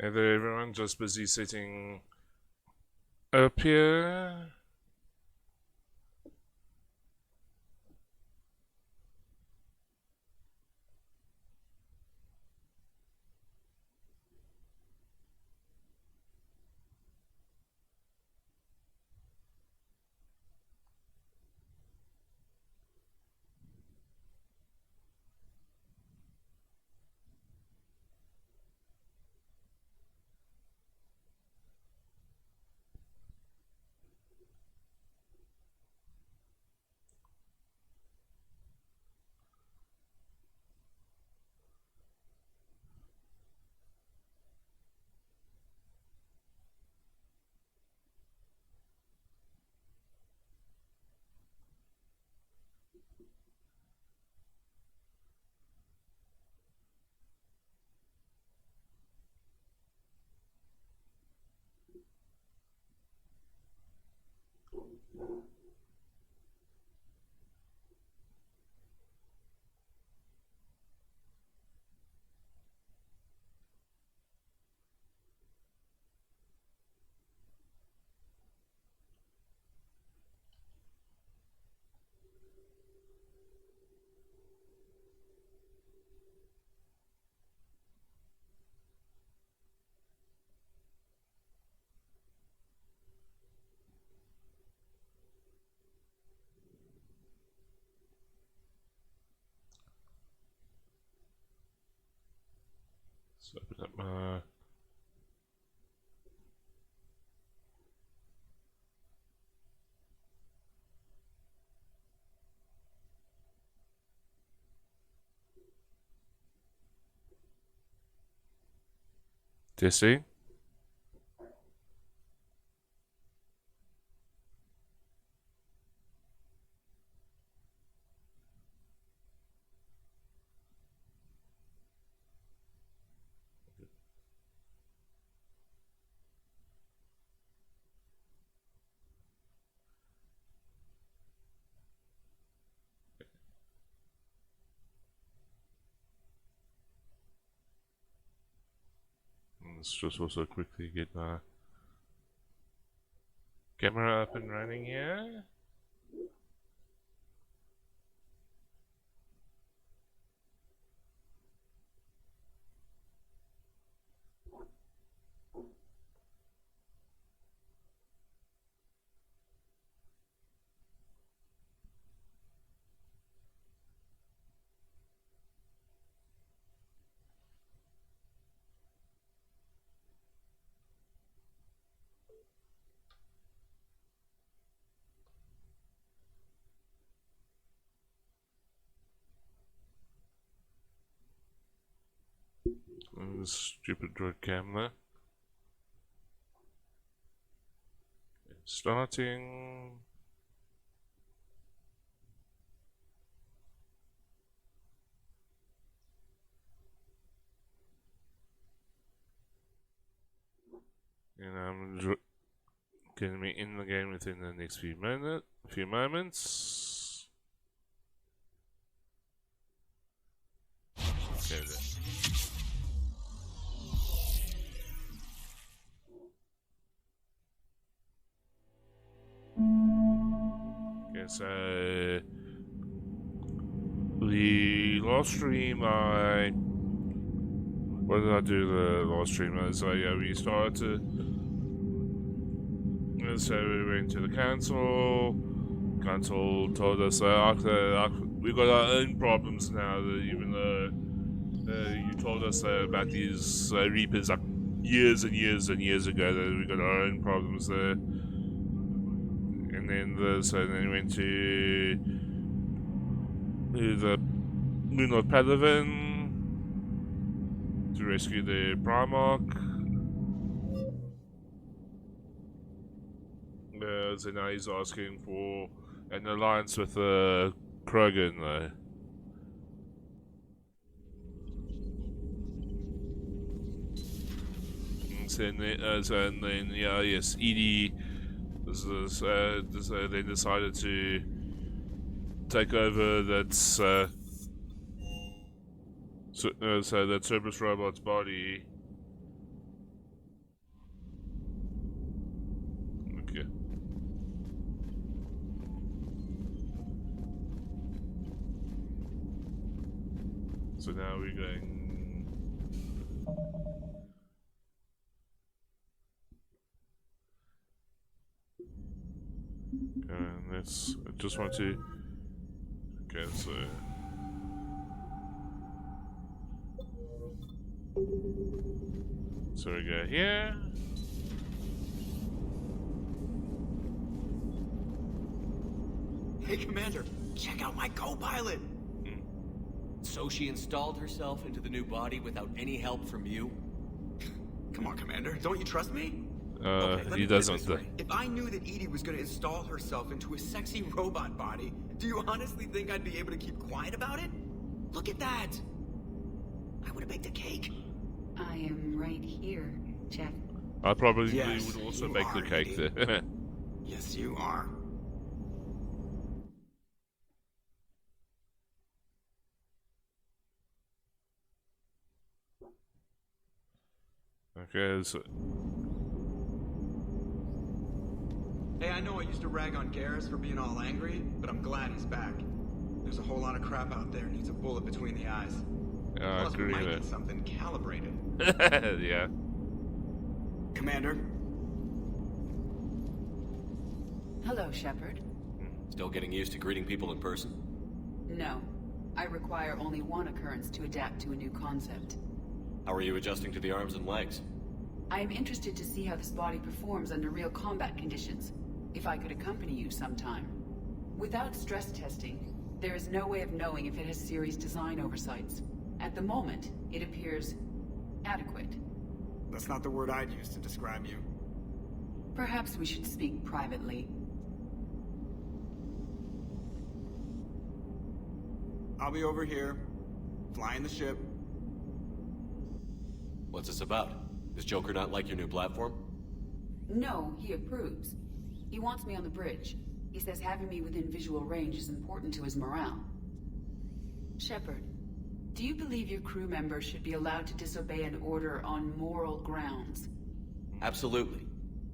Either everyone just busy setting up here. So open up my testing. Let's just also quickly get my camera up and running here. This stupid droid camera. Starting. And I'm going to be in the game within the next few moments. Okay then. Okay, so the last stream what did I do the last stream? So yeah, we started to, so we went to the council. Council told us we've got our own problems now, even though you told us about these Reapers like years and years and years ago, that we got our own problems there. And then we went to the Moon of Padawan to rescue the Primarch. So now he's asking for an alliance with Krogan, though. And then yeah, yes, EDI then decided to take over that so that Cerberus robot's body. So now we're going. And let's. I just want to. Okay, so. So we go here. Hey, Commander, check out my co-pilot! So she installed herself into the new body without any help from you? Come on, Commander, don't you trust me? He let me put it doesn't. this way. If I knew that Edie was going to install herself into a sexy robot body, do you honestly think I'd be able to keep quiet about it? Look at that! I would have baked a cake. I am right here, Jeff. I probably Yes, would also you bake the are, cake Edie. there. Yes, you are. Okay, so. Hey, I know I used to rag on Garrus for being all angry, but I'm glad he's back. There's a whole lot of crap out there needs a bullet between the eyes. I Plus, we agree might there. need something calibrated. Yeah. Commander? Hello, Shepard. Still getting used to greeting people in person? No. I require only one occurrence to adapt to a new concept. How are you adjusting to the arms and legs? I am interested to see how this body performs under real combat conditions. If I could accompany you sometime. Without stress testing, there is no way of knowing if it has serious design oversights. At the moment, it appears adequate. That's not the word I'd use to describe you. Perhaps we should speak privately. I'll be over here, flying the ship. What's this about? Does Joker not like your new platform? No, he approves. He wants me on the bridge. He says having me within visual range is important to his morale. Shepard, do you believe your crew members should be allowed to disobey an order on moral grounds? Absolutely.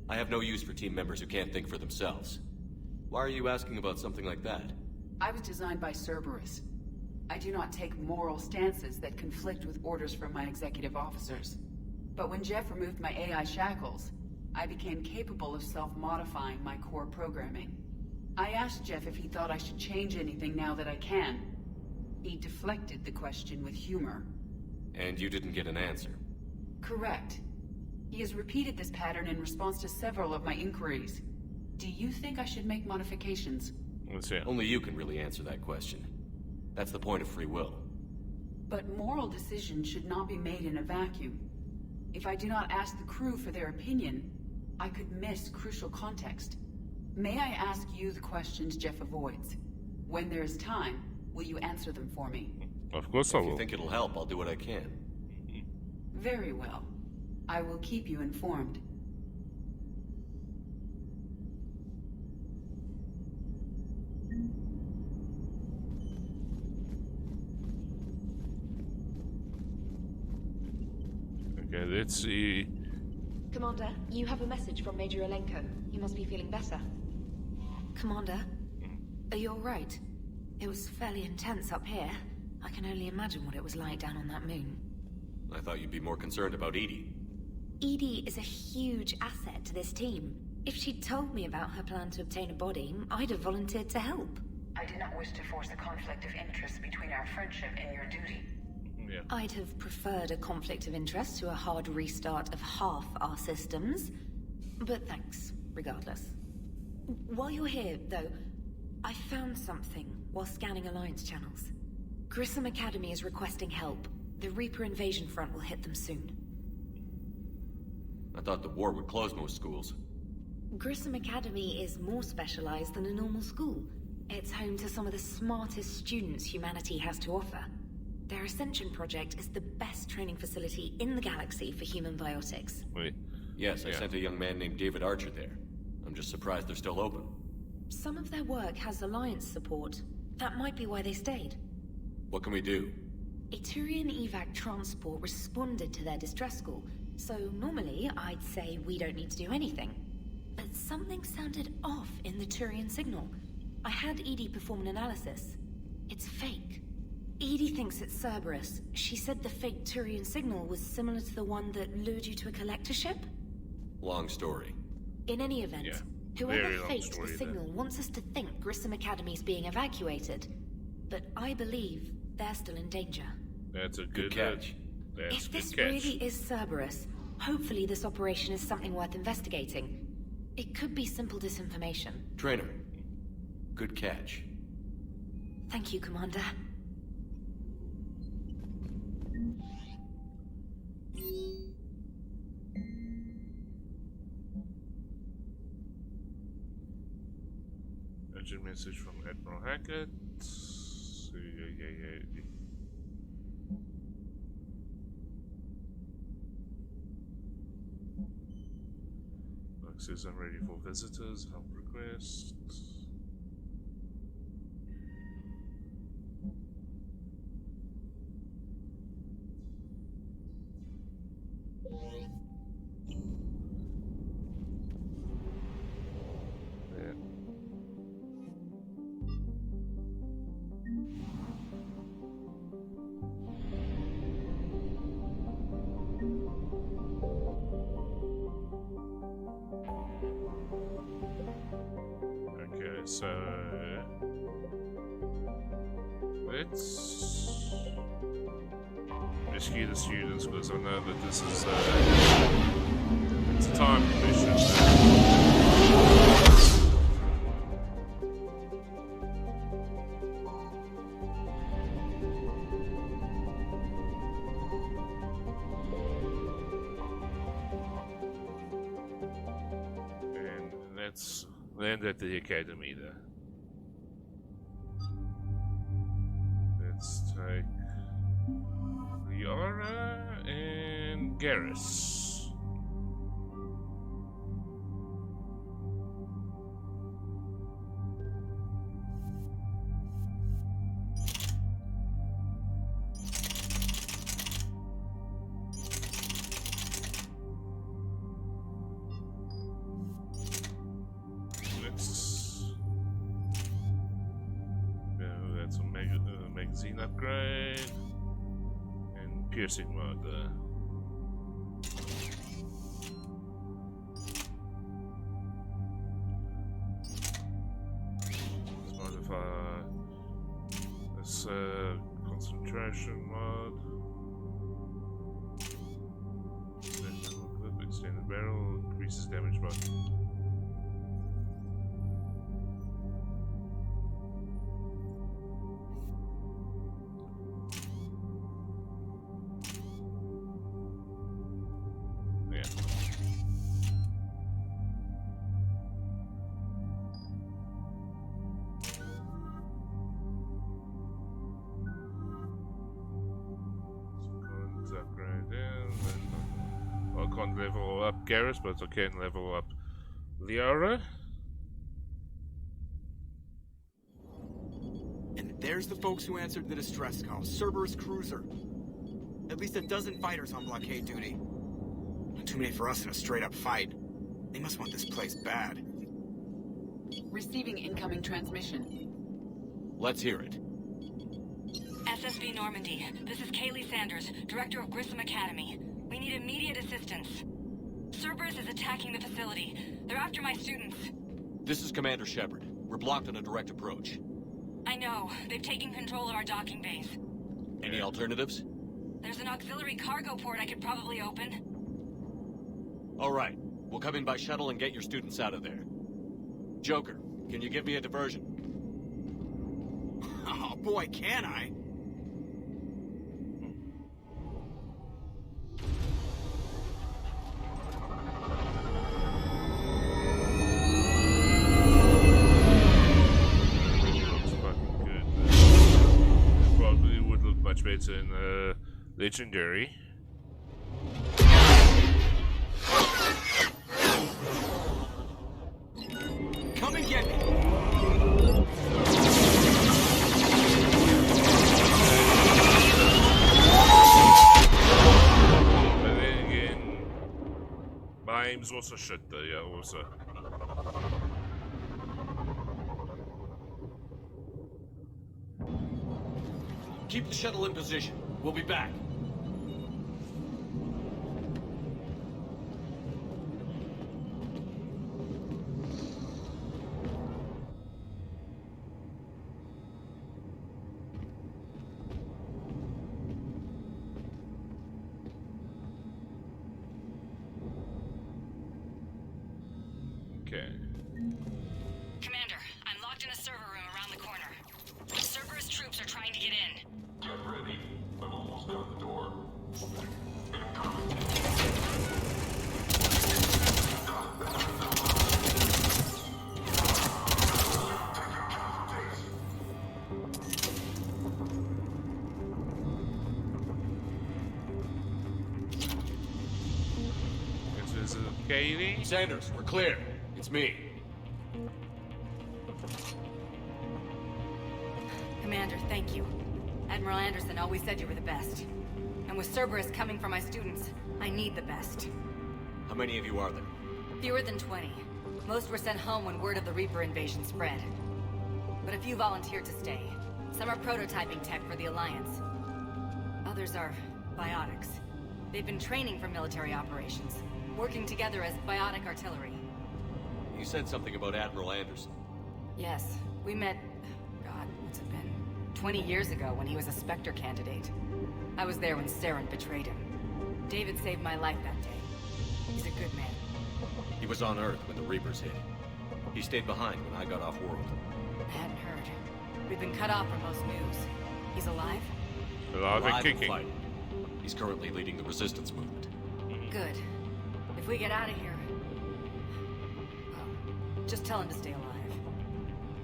I have no use for team members who can't think for themselves. Why are you asking about something like that? I was designed by Cerberus. I do not take moral stances that conflict with orders from my executive officers. But when Jeff removed my AI shackles, I became capable of self-modifying my core programming. I asked Jeff if he thought I should change anything now that I can. He deflected the question with humor. And you didn't get an answer. Correct. He has repeated this pattern in response to several of my inquiries. Do you think I should make modifications? Let's see. Only you can really answer that question. That's the point of free will. But moral decisions should not be made in a vacuum. If I do not ask the crew for their opinion, I could miss crucial context. May I ask you the questions Jeff avoids? When there is time, will you answer them for me? Of course I If you will. think it'll help, I'll do what I can. Very well. I will keep you informed. Okay, let's see. Commander, you have a message from Major Alenko. You must be feeling better. Commander, are you alright? It was fairly intense up here. I can only imagine what it was like down on that moon. I thought you'd be more concerned about Edie. Edie is a huge asset to this team. If she'd told me about her plan to obtain a body, I'd have volunteered to help. I do not wish to force a conflict of interest between our friendship and your duty. Yeah. I'd have preferred a conflict of interest to a hard restart of half our systems. But thanks, regardless. While you're here, though, I found something while scanning Alliance channels. Grissom Academy is requesting help. The Reaper invasion front will hit them soon. I thought the war would close most schools. Grissom Academy is more specialized than a normal school. It's home to some of the smartest students humanity has to offer. Their Ascension project is the best training facility in the galaxy for human biotics. Wait. Yes, I Yeah. sent a young man named David Archer there. I'm just surprised they're still open. Some of their work has Alliance support. That might be why they stayed. What can we do? A Turian evac transport responded to their distress call, so normally I'd say we don't need to do anything. But something sounded off in the Turian signal. I had Edie perform an analysis. It's fake. Edie thinks it's Cerberus. She said the fake Turian signal was similar to the one that lured you to a collector ship? Long story. In any event, Yeah, whoever very long faked the story signal wants us to think Grissom Academy's being evacuated. But I believe they're still in danger. That's a Good good catch. That's If a good this catch. really is Cerberus, hopefully this operation is something worth investigating. It could be simple disinformation. Trainer, good catch. Thank you, Commander. Urgent message from Admiral Hackett. Yeah. Mark says I'm ready for visitors. Help request. Yeah. Okay, so let's rescue the students because I know that this is it's a time mission. And let's land at the academy there. Let's take Liara and Garrus. That's a magazine upgrade and piercing mode there. Let's modify this concentration mode. Extended barrel increases damage by I can't level up Garrus, but I can level up Liara. And there's the folks who answered the distress call. Cerberus cruiser. At least a dozen fighters on blockade duty. Not too many for us in a straight-up fight. They must want this place bad. Receiving incoming transmission. Let's hear it. SSV Normandy, this is Kaylee Sanders, Director of Grissom Academy. We need immediate assistance. Cerberus is attacking the facility. They're after my students. This is Commander Shepard. We're blocked on a direct approach. I know. They've taken control of our docking base. Any alternatives? There's an auxiliary cargo port I could probably open. All right. We'll come in by shuttle and get your students out of there. Joker, can you give me a diversion? Oh boy, can I? Much better in Legendary. Come and get me! But then again, my aim's also shit though, yeah, also. Keep the shuttle in position. We'll be back. Okay. Commander, I'm locked in a server room around the corner. Cerberus troops are trying to get in. Get ready. I'm almost out the door. This is Katie. Sanders, we're clear. It's me. Commander, thank you. Admiral Anderson always said you were the best. And with Cerberus coming for my students, I need the best. How many of you are there? Fewer than 20. Most were sent home when word of the Reaper invasion spread. But a few volunteered to stay. Some are prototyping tech for the Alliance. Others are biotics. They've been training for military operations, working together as biotic artillery. You said something about Admiral Anderson. Yes, we met... God, what's it been? 20 years ago when he was a Spectre candidate. I was there when Saren betrayed him. David saved my life that day. He's a good man. He was on Earth when the Reapers hit. He stayed behind when I got off world. I hadn't heard. We've been cut off from most news. He's alive? Alive and Alive and kicking. fighting. He's currently leading the resistance movement. Good. If we get out of here... Well, just tell him to stay alive.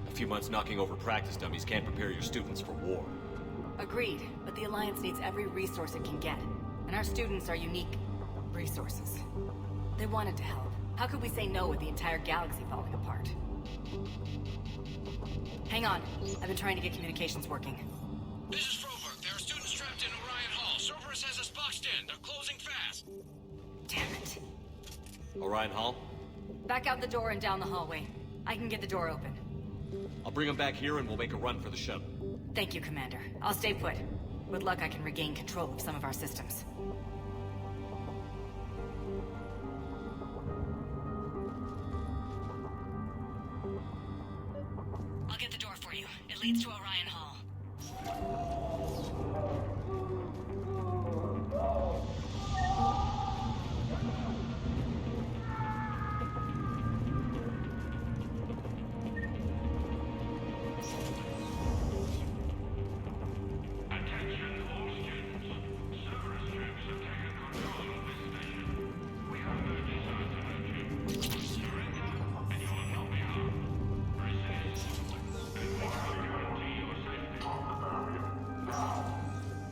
A few months knocking over practice dummies can't prepare your students for war. Agreed, but the Alliance needs every resource it can get. And our students are unique resources. They wanted to help. How could we say no with the entire galaxy falling apart? Hang on. I've been trying to get communications working. This is Froberg. There are students trapped in Orion Hall. Cerberus has us boxed in. They're closing fast. Damn it. Orion Hall? Back out the door and down the hallway. I can get the door open. I'll bring them back here and we'll make a run for the shuttle. Thank you, Commander. I'll stay put. With luck, I can regain control of some of our systems. I'll get the door for you. It leads to Orion Hall.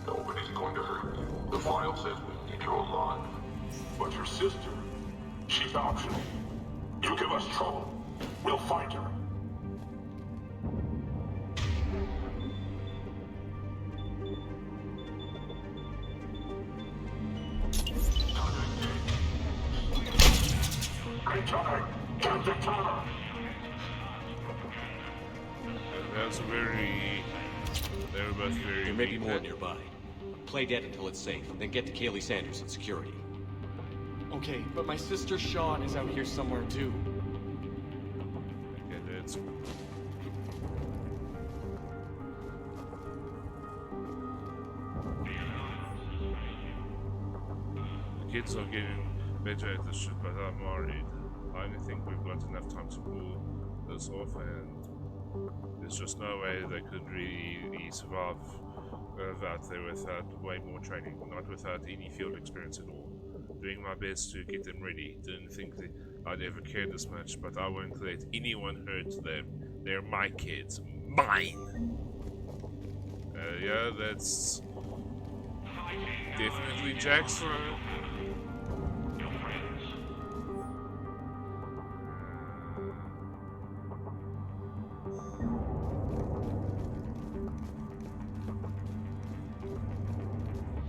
Nobody's going to hurt you. The file says we need you alive. But your sister, she's optional. You give us trouble, we'll find her. Great time, Captain Turner. That's very... They're both very... There may be weak. more nearby. Play dead until it's safe, then get to Kaylee Sanders in security. Okay, but my sister Sean is out here somewhere too. Okay, that's... The kids are getting better at this shit, but I'm worried. I only think we've got enough time to pull this off, and there's just no way they could really survive out there without way more training, not without any field experience at all. Doing my best to get them ready. Didn't think that I'd ever care this much, but I won't let anyone hurt them. They're my kids. Mine! Yeah, that's definitely Jackson.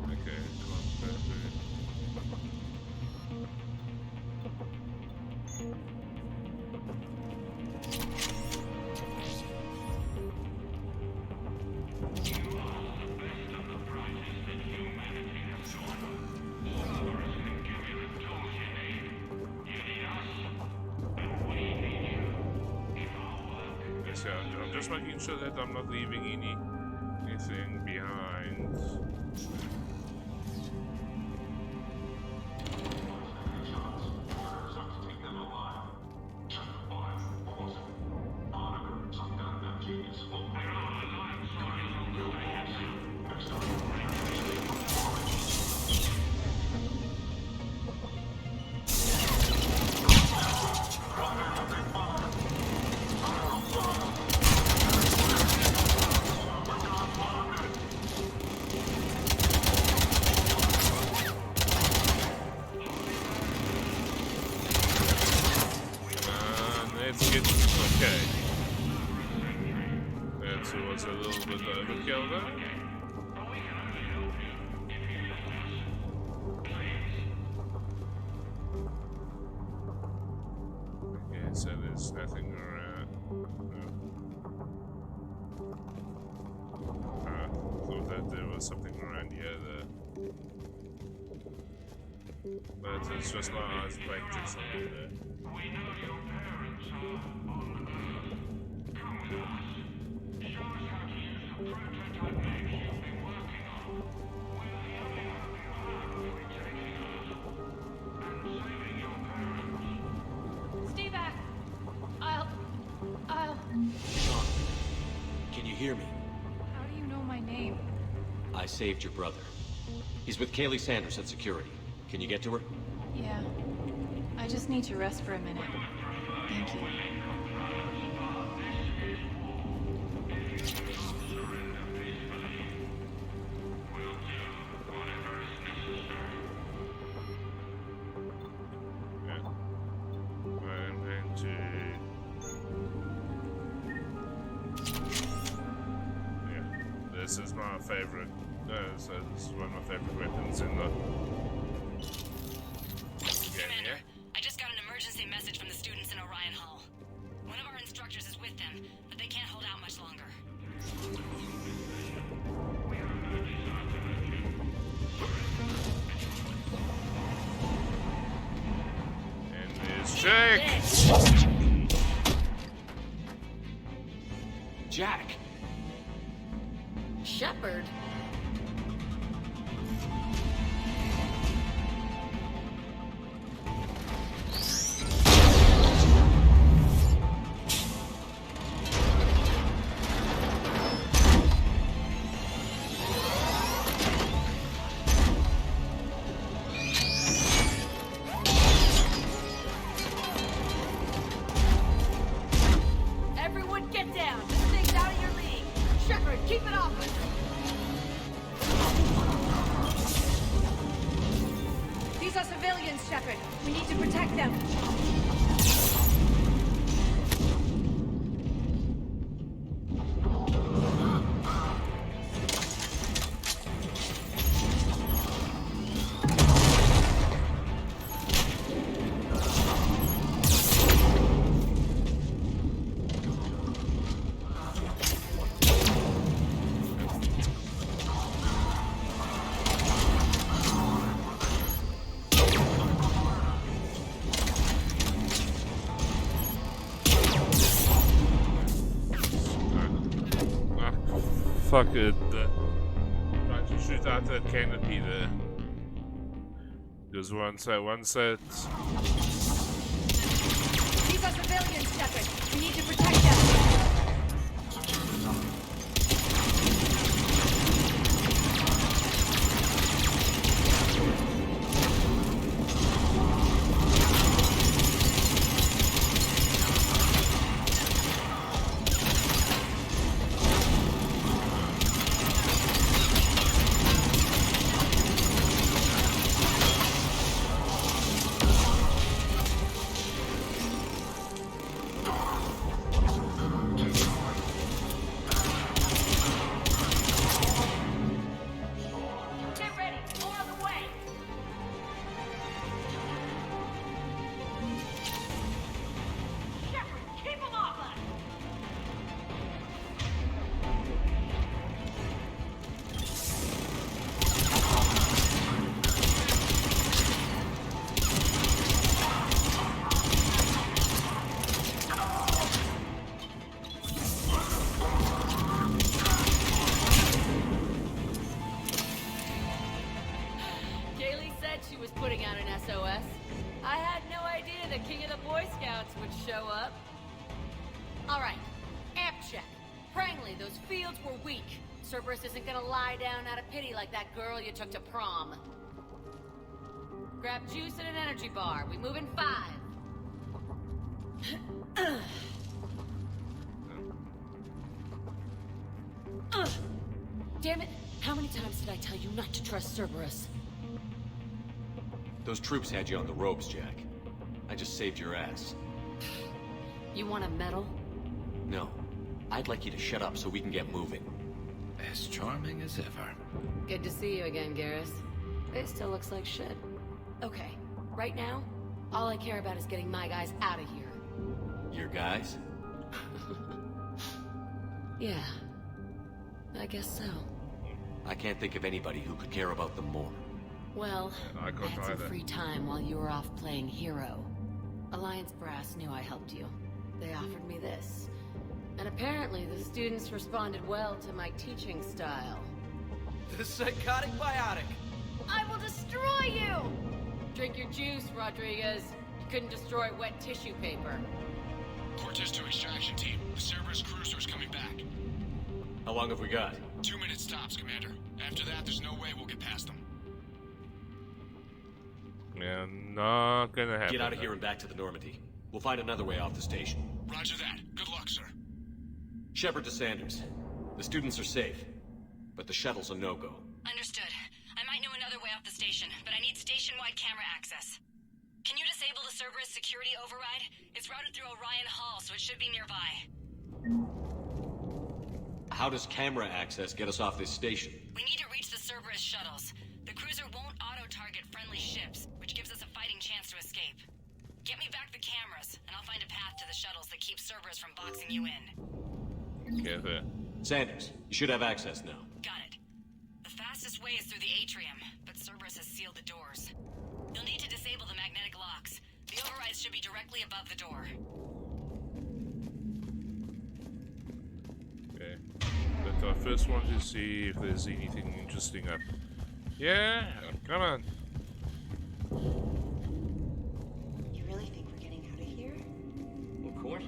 Okay, come on, perfect. just making sure that I'm not leaving anything behind. Okay. That was a little bit overkill there. Okay, so there's nothing around. Thought that there was something around here there. But it's just my eyes playing tricks on me there. We know your parents Come with us. Show us how to use the prototype mech you've been working on. We're the only hope you have of retaking us and saving your parents. Stay back. I'll... Sean, can you hear me? How do you know my name? I saved your brother. He's with Kaylee Sanders at security. Can you get to her? Yeah. I just need to rest for a minute. Thank you. I'm going to... Yeah, this is my favorite. So this is one of my favorite weapons in the game. Commander, I just got an emergency message from the students in Orion Hall. One of our instructors is with them, but they can't hold out much longer. And there's Jake! Jack! Shepard? Everyone get down! This thing's out of your league! Shepard, keep it off us! These are civilians, Shepard. We need to protect them. Fuck it. Trying to shoot out that canopy there. There's one set. These are civilians, Shepard. We need to protect them. Gus. I had no idea the king of the Boy Scouts would show up. Alright, amp check. Frankly, those fields were weak. Cerberus isn't gonna lie down out of pity like that girl you took to prom. Grab juice and an energy bar. We move in 5. Damn it! How many times did I tell you not to trust Cerberus? Those troops had you on the ropes, Jack. I just saved your ass. You want a medal? No. I'd like you to shut up so we can get moving. As charming as ever. Good to see you again, Garrus. It still looks like shit. Okay, right now, all I care about is getting my guys out of here. Your guys? Yeah. I guess so. I can't think of anybody who could care about them more. Well, I couldn't had some either. free time while you were off playing hero. Alliance Brass knew I helped you. They offered me this. And apparently the students responded well to my teaching style. The psychotic biotic! I will destroy you! Drink your juice, Rodriguez. You couldn't destroy wet tissue paper. Cortez to extraction team. The Cerberus cruiser's coming back. How long have we got? 2 minutes tops, Commander. After that, there's no way we'll get past them. Yeah, not gonna happen. Get out of here and back to the Normandy. We'll find another way off the station. Roger that. Good luck, sir. Shepard to Sanders. The students are safe, but the shuttle's a no-go. Understood. I might know another way off the station, but I need station-wide camera access. Can you disable the Cerberus security override? It's routed through Orion Hall, so it should be nearby. How does camera access get us off this station? We need to reach the Cerberus shuttles. The cruiser won't auto-target friendly ships, which gives us a fighting chance to escape. Get me back the cameras, and I'll find a path to the shuttles that keeps Cerberus from boxing you in. Okay, there. Sanders, you should have access now. Got it. The fastest way is through the atrium, but Cerberus has sealed the doors. You'll need to disable the magnetic locks. The overrides should be directly above the door. Okay. But I first want to see if there's anything interesting up. Yeah, come on. You really think we're getting out of here? Of course.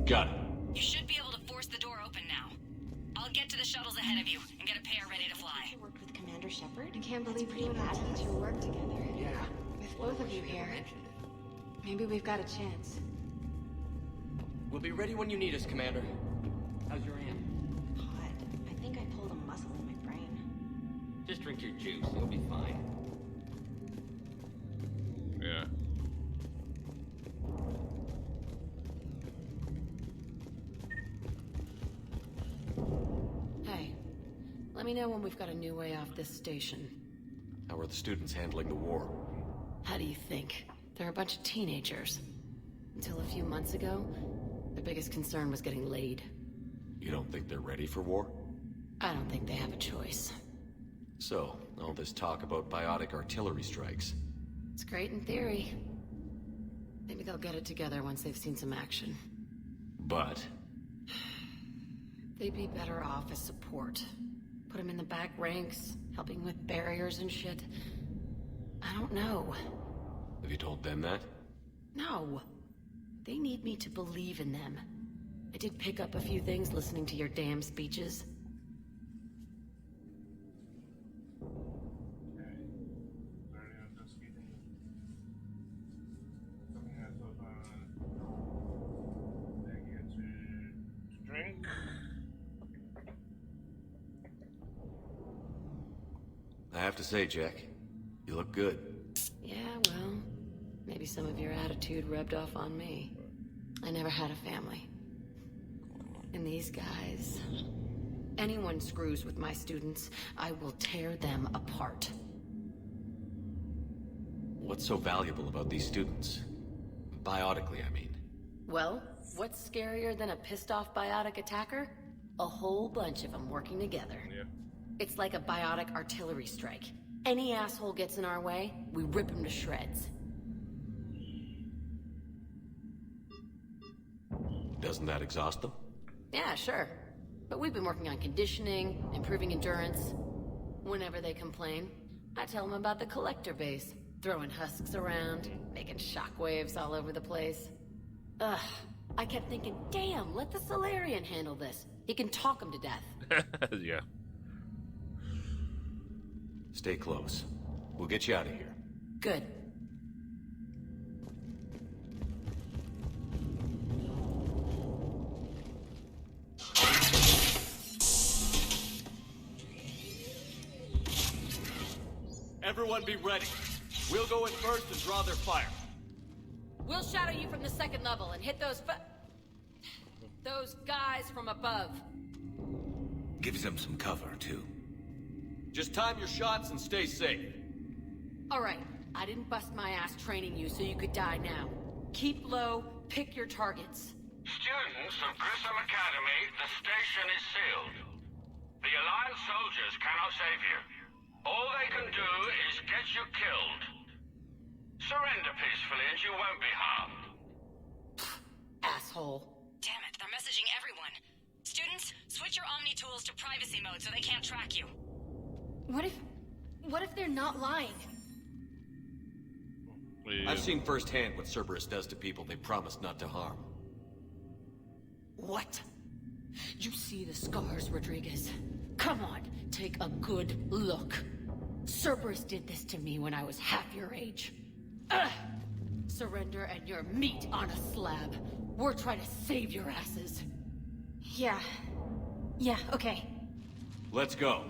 Got it. You should be able to force the door open now. I'll get to the shuttles ahead of you and get a pair ready to fly. You worked with Commander Shepard? I can't believe you and that teacher work together. Yeah. With both of you here, maybe we've got a chance. We'll be ready when you need us, Commander. How's your aunt? Odd. I think I pulled a muscle in my brain. Just drink your juice. You'll be fine. Yeah. Hey, let me know when we've got a new way off this station. How are the students handling the war? How do you think? They're a bunch of teenagers. Until a few months ago, their biggest concern was getting laid. You don't think they're ready for war? I don't think they have a choice. So, all this talk about biotic artillery strikes. It's great in theory. Maybe they'll get it together once they've seen some action. But They'd be better off as support. Put them in the back ranks, helping with barriers and shit. I don't know. have you told them that? No. They need me to believe in them. I did pick up a few things listening to your damn speeches. Drink. I have to say, Jack, you look good. Yeah, well, maybe some of your attitude rubbed off on me. I never had a family. And these guys... Anyone screws with my students, I will tear them apart. What's so valuable about these students? Biotically, I mean. Well, what's scarier than a pissed-off biotic attacker? A whole bunch of them working together. Yeah. It's like a biotic artillery strike. Any asshole gets in our way, we rip him to shreds. Doesn't that exhaust them? Yeah, sure. But we've been working on conditioning, improving endurance. Whenever they complain, I tell them about the collector base. throwing husks around, making shockwaves all over the place. Ugh, I kept thinking, damn, let the Solarian handle this. He can talk him to death. Yeah. Stay close. We'll get you out of here. Good. Everyone be ready. We'll go in first and draw their fire. We'll shadow you from the second level and hit those guys from above. Gives them some cover, too. Just time your shots and stay safe. All right, I didn't bust my ass training you so you could die now. Keep low, pick your targets. Students of Grissom Academy, the station is sealed. The Alliance soldiers cannot save you. All they can do is get you killed. Surrender peacefully and you won't be harmed. Asshole. Damn it, they're messaging everyone. Students, switch your Omni tools to privacy mode so they can't track you. What if they're not lying? I've seen firsthand what Cerberus does to people they promised not to harm. What? You see the scars, Rodriguez? Come on, take a good look. Cerberus did this to me when I was half your age. Ugh! Surrender and you're meat on a slab. We're trying to save your asses. Yeah, okay. Let's go.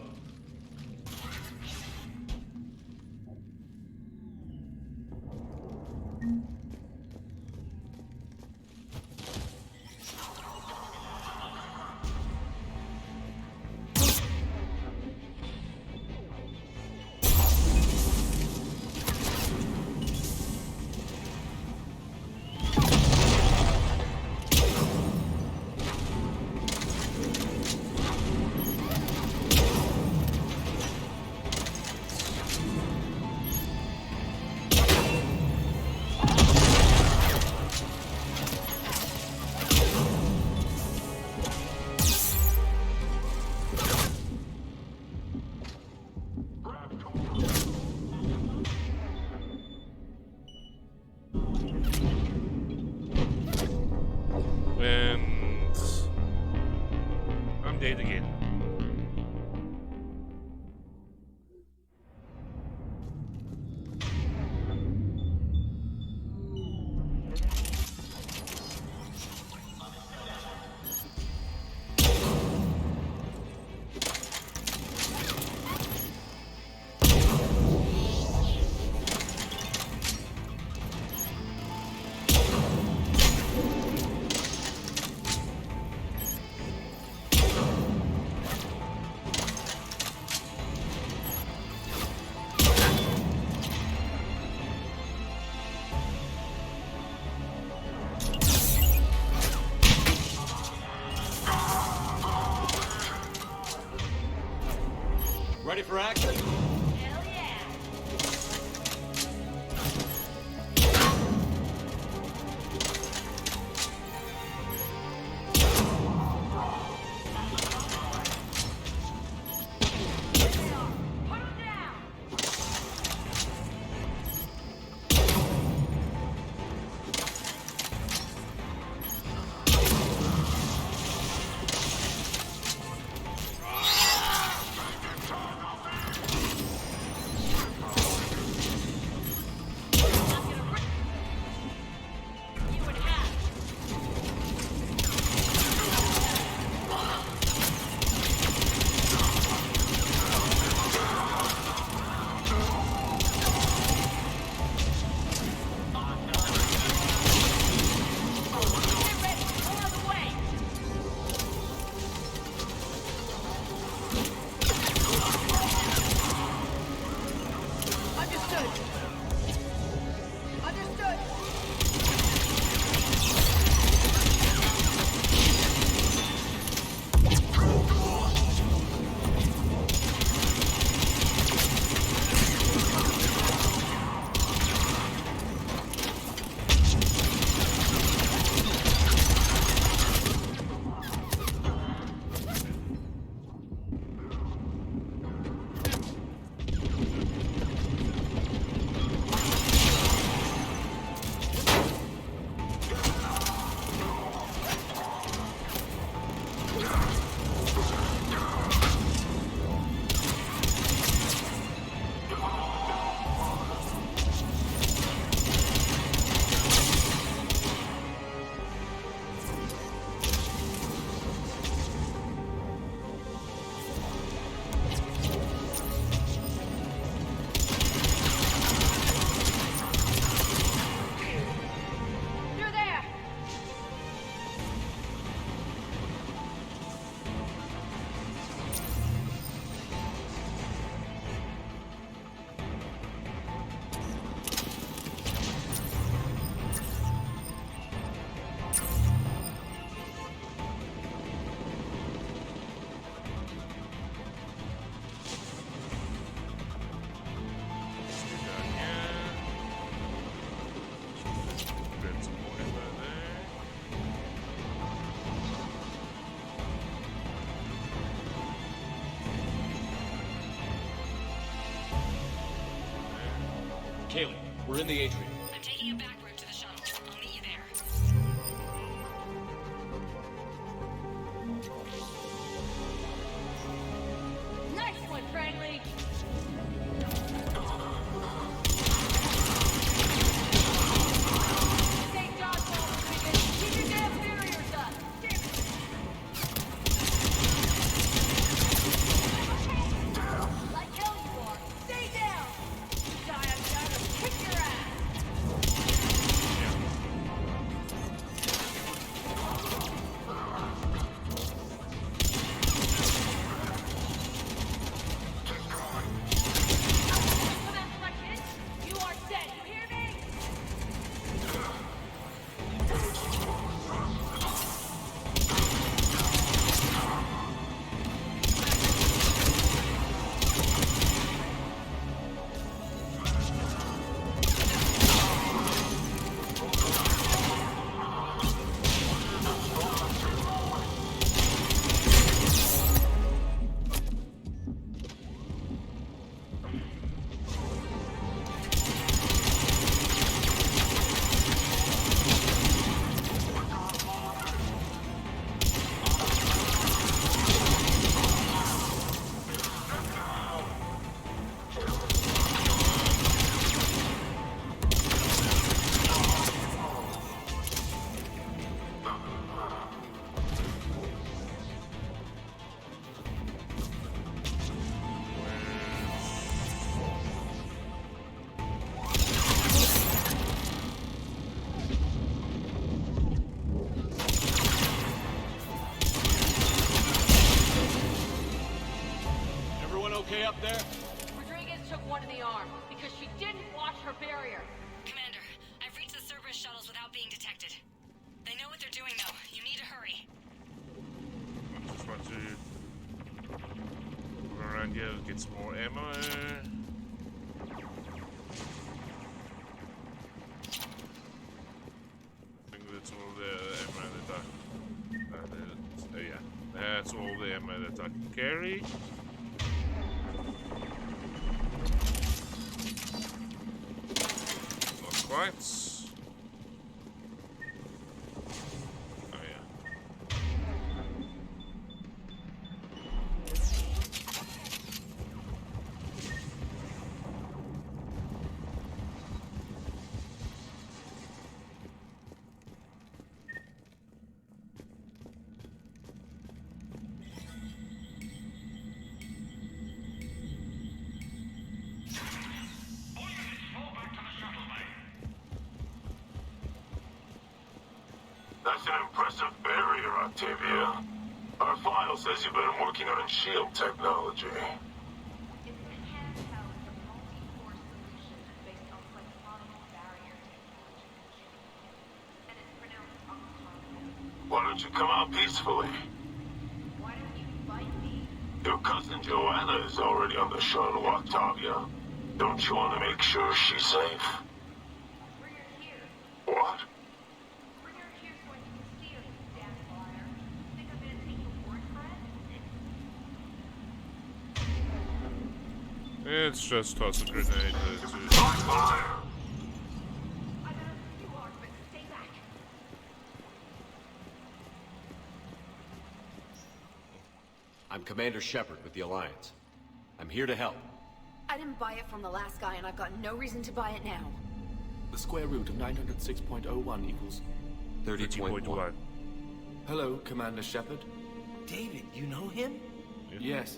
Kaylee, we're in the atrium. I'm taking a back route to the shuttle. I'll meet you there. Nice one, Franklin! Take dodgeball, Rodriguez! Keep your damn barriers up! Damn it! Like hell you are! Stay down! You die, I'm gonna kick your ass! Come after my kids? You are dead, you hear me? Everyone okay up there? Rodriguez took one in the arm because she didn't watch her barrier. Commander, I've reached the Cerberus shuttles without being detected. They know what they're doing, though. You need to hurry. I just want to go around here, get some more ammo. I think that's all the ammo that oh yeah, that's all the ammo that I can carry. Not quite. Oh yeah. That's an impressive barrier, Octavia. Our file says you've been working on shield technology. It's a handheld multi-force solution based on plexonical barrier technology. And it's pronounced Octavia. Why don't you come out peacefully? Why don't you fight me? Your cousin Joanna is already on the shuttle, Octavia. Don't you want to make sure she's safe? Bring her here. What? Bring her here so I can steal you, damn liar. Think I'm gonna take your word for it? It's just toss a grenade. Fire! I don't know who you are, but stay back. I'm Commander Shepard with the Alliance. I'm here to help. I didn't buy it from the last guy, and I've got no reason to buy it now. The square root of 906.01 equals 30.1. Hello, Commander Shepard. David, you know him? Yes.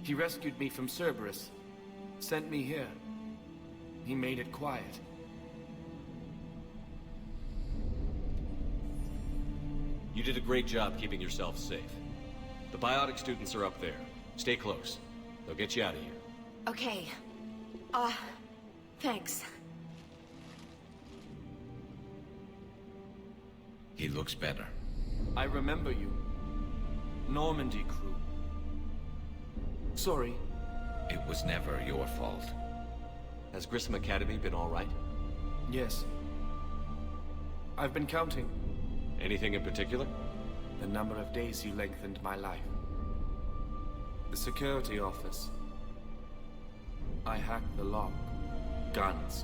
He rescued me from Cerberus. Sent me here. He made it quiet. You did a great job keeping yourself safe. The biotic students are up there. Stay close. They'll get you out of here. Okay. Thanks. He looks better. I remember you. Normandy crew. Sorry. It was never your fault. Has Grissom Academy been all right? Yes. I've been counting. Anything in particular? The number of days you lengthened my life. The security office. I hacked the lock. Guns.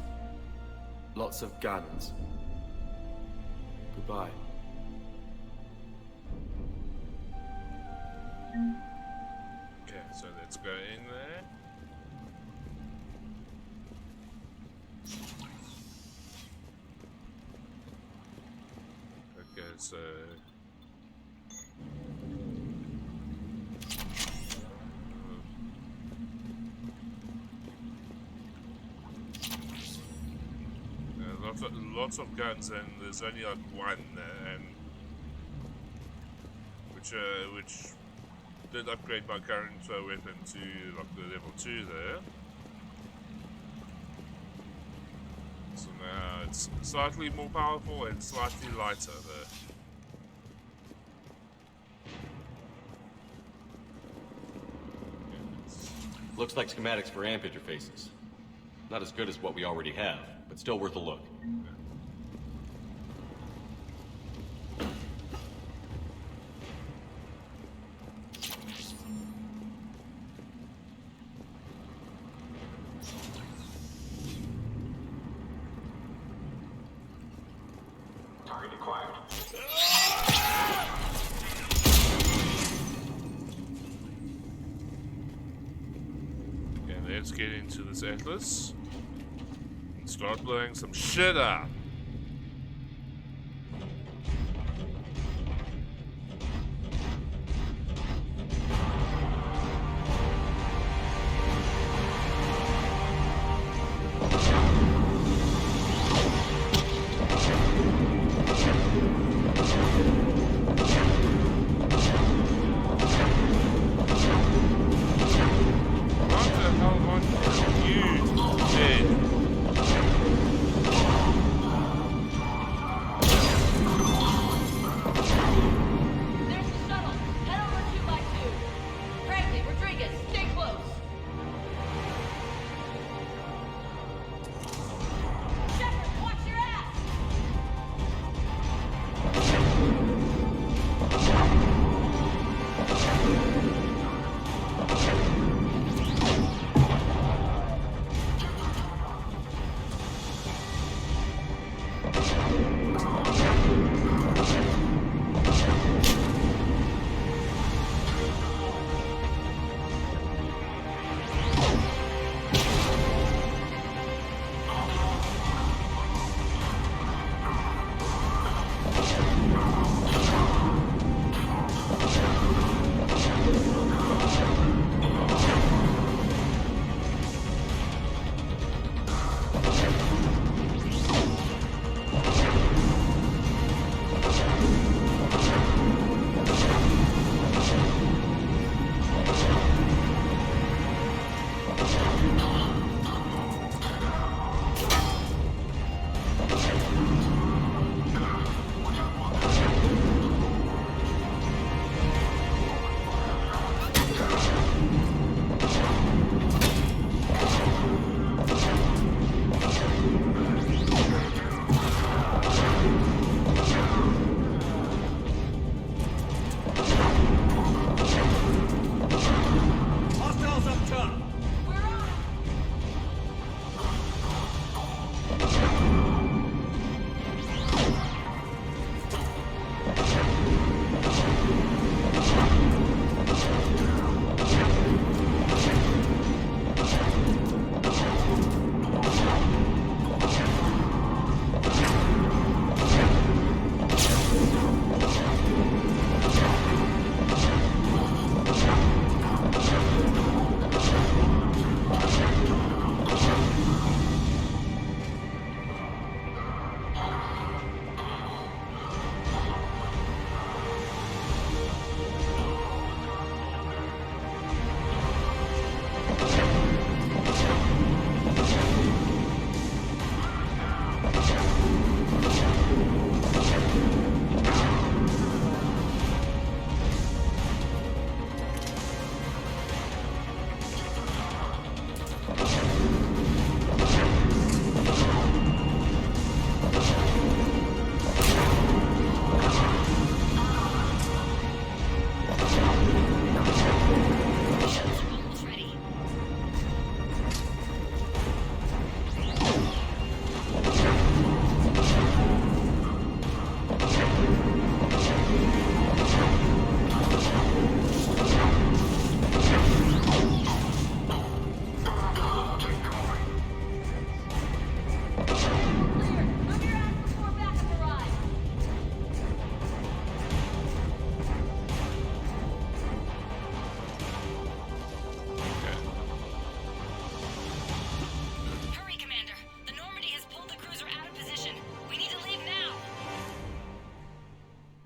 Lots of guns. Goodbye. Okay, so let's go in there. Okay, so lots of guns, and there's only like one, and which did upgrade my current weapon to like the level 2 there. So now it's slightly more powerful and slightly lighter there. Looks like schematics for amp interfaces. Not as good as what we already have, but still worth a look. Target acquired. Okay, let's get into this Atlas and start blowing some shit up. What the hell want you dead?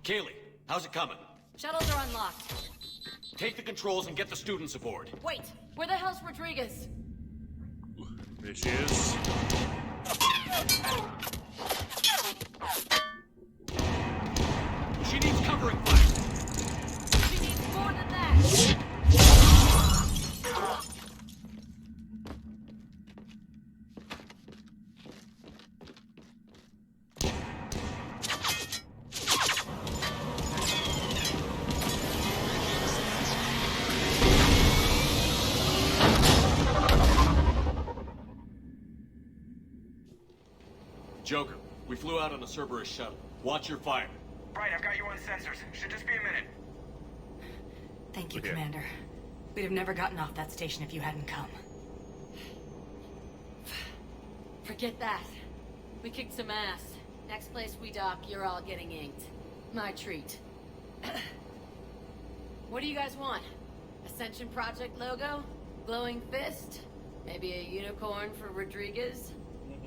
Kaylee, how's it coming? Shuttles are unlocked. Take the controls and get the students aboard. Wait, where the hell's Rodriguez? There she is. She needs covering fire. She needs more than that. Joker, we flew out on a Cerberus shuttle. Watch your fire. Right, I've got you on sensors. Should just be a minute. Thank you, Commander. We'd have never gotten off that station if you hadn't come. Forget that. We kicked some ass. Next place we dock, you're all getting inked. My treat. What do you guys want? Ascension Project logo? Glowing fist? Maybe a unicorn for Rodriguez?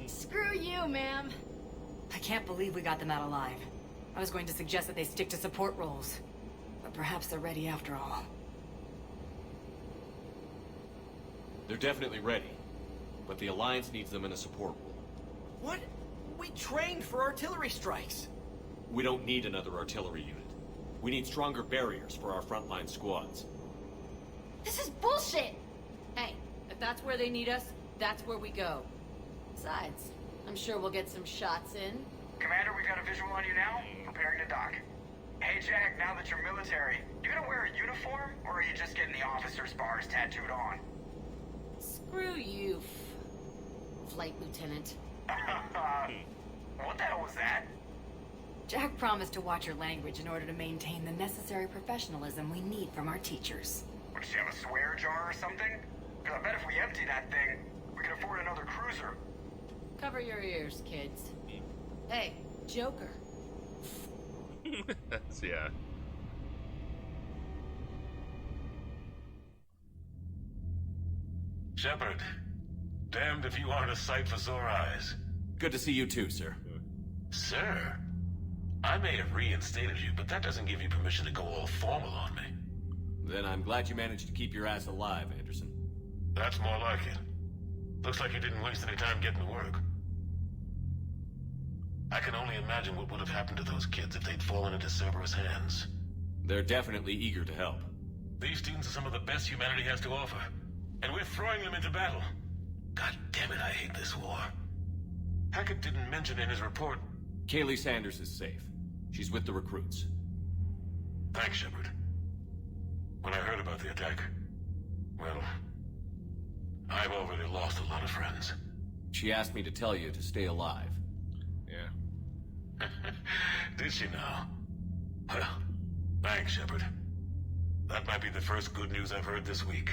Screw you, ma'am. I can't believe we got them out alive. I was going to suggest that they stick to support roles. But perhaps they're ready after all. They're definitely ready. But the Alliance needs them in a support role. What? We trained for artillery strikes. We don't need another artillery unit. We need stronger barriers for our frontline squads. This is bullshit! Hey, if that's where they need us, that's where we go. Besides, I'm sure we'll get some shots in. Commander, we've got a visual on you now. Preparing to dock. Hey, Jack, now that you're military, you gonna wear a uniform, or are you just getting the officer's bars tattooed on? Screw you, Flight Lieutenant. What the hell was that? Jack promised to watch your language in order to maintain the necessary professionalism we need from our teachers. What, does she have a swear jar or something? Because I bet if we empty that thing, we can afford another cruiser. Cover your ears, kids. Hey, Joker. Yeah. Shepard, damned if you aren't a sight for sore eyes. Good to see you too, sir. Sir? I may have reinstated you, but that doesn't give you permission to go all formal on me. Then I'm glad you managed to keep your ass alive, Anderson. That's more like it. Looks like you didn't waste any time getting to work. I can only imagine what would have happened to those kids if they'd fallen into Cerberus' hands. They're definitely eager to help. These students are some of the best humanity has to offer, and we're throwing them into battle. God damn it, I hate this war. Hackett didn't mention in his report... Kaylee Sanders is safe. She's with the recruits. Thanks, Shepard. When I heard about the attack, well, I've already lost a lot of friends. She asked me to tell you to stay alive. Yeah. Did she now? Well, thanks, Shepard. That might be the first good news I've heard this week.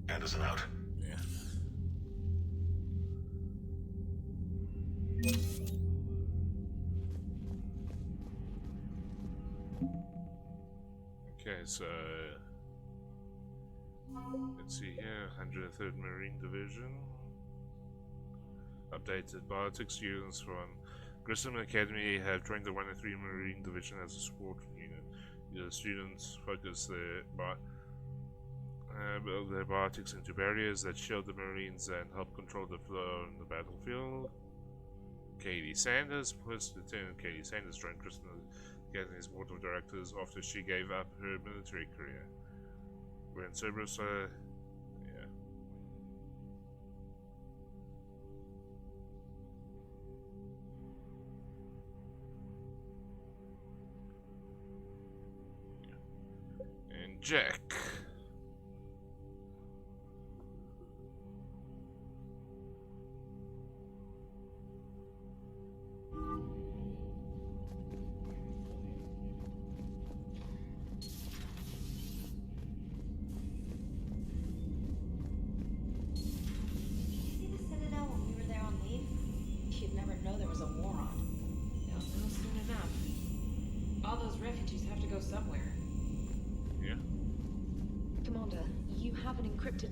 Anderson out. Yeah. Okay, so let's see here, 103rd Marine Division. Updated biotic students from Grissom Academy have joined the 103 Marine Division as a support unit. The students focus build their biotics into barriers that shield the Marines and help control the flow on the battlefield. Katie Sanders, First Lieutenant Katie Sanders, joined Grissom Academy's board of directors after she gave up her military career. When Cerberus, yeah. And Jack.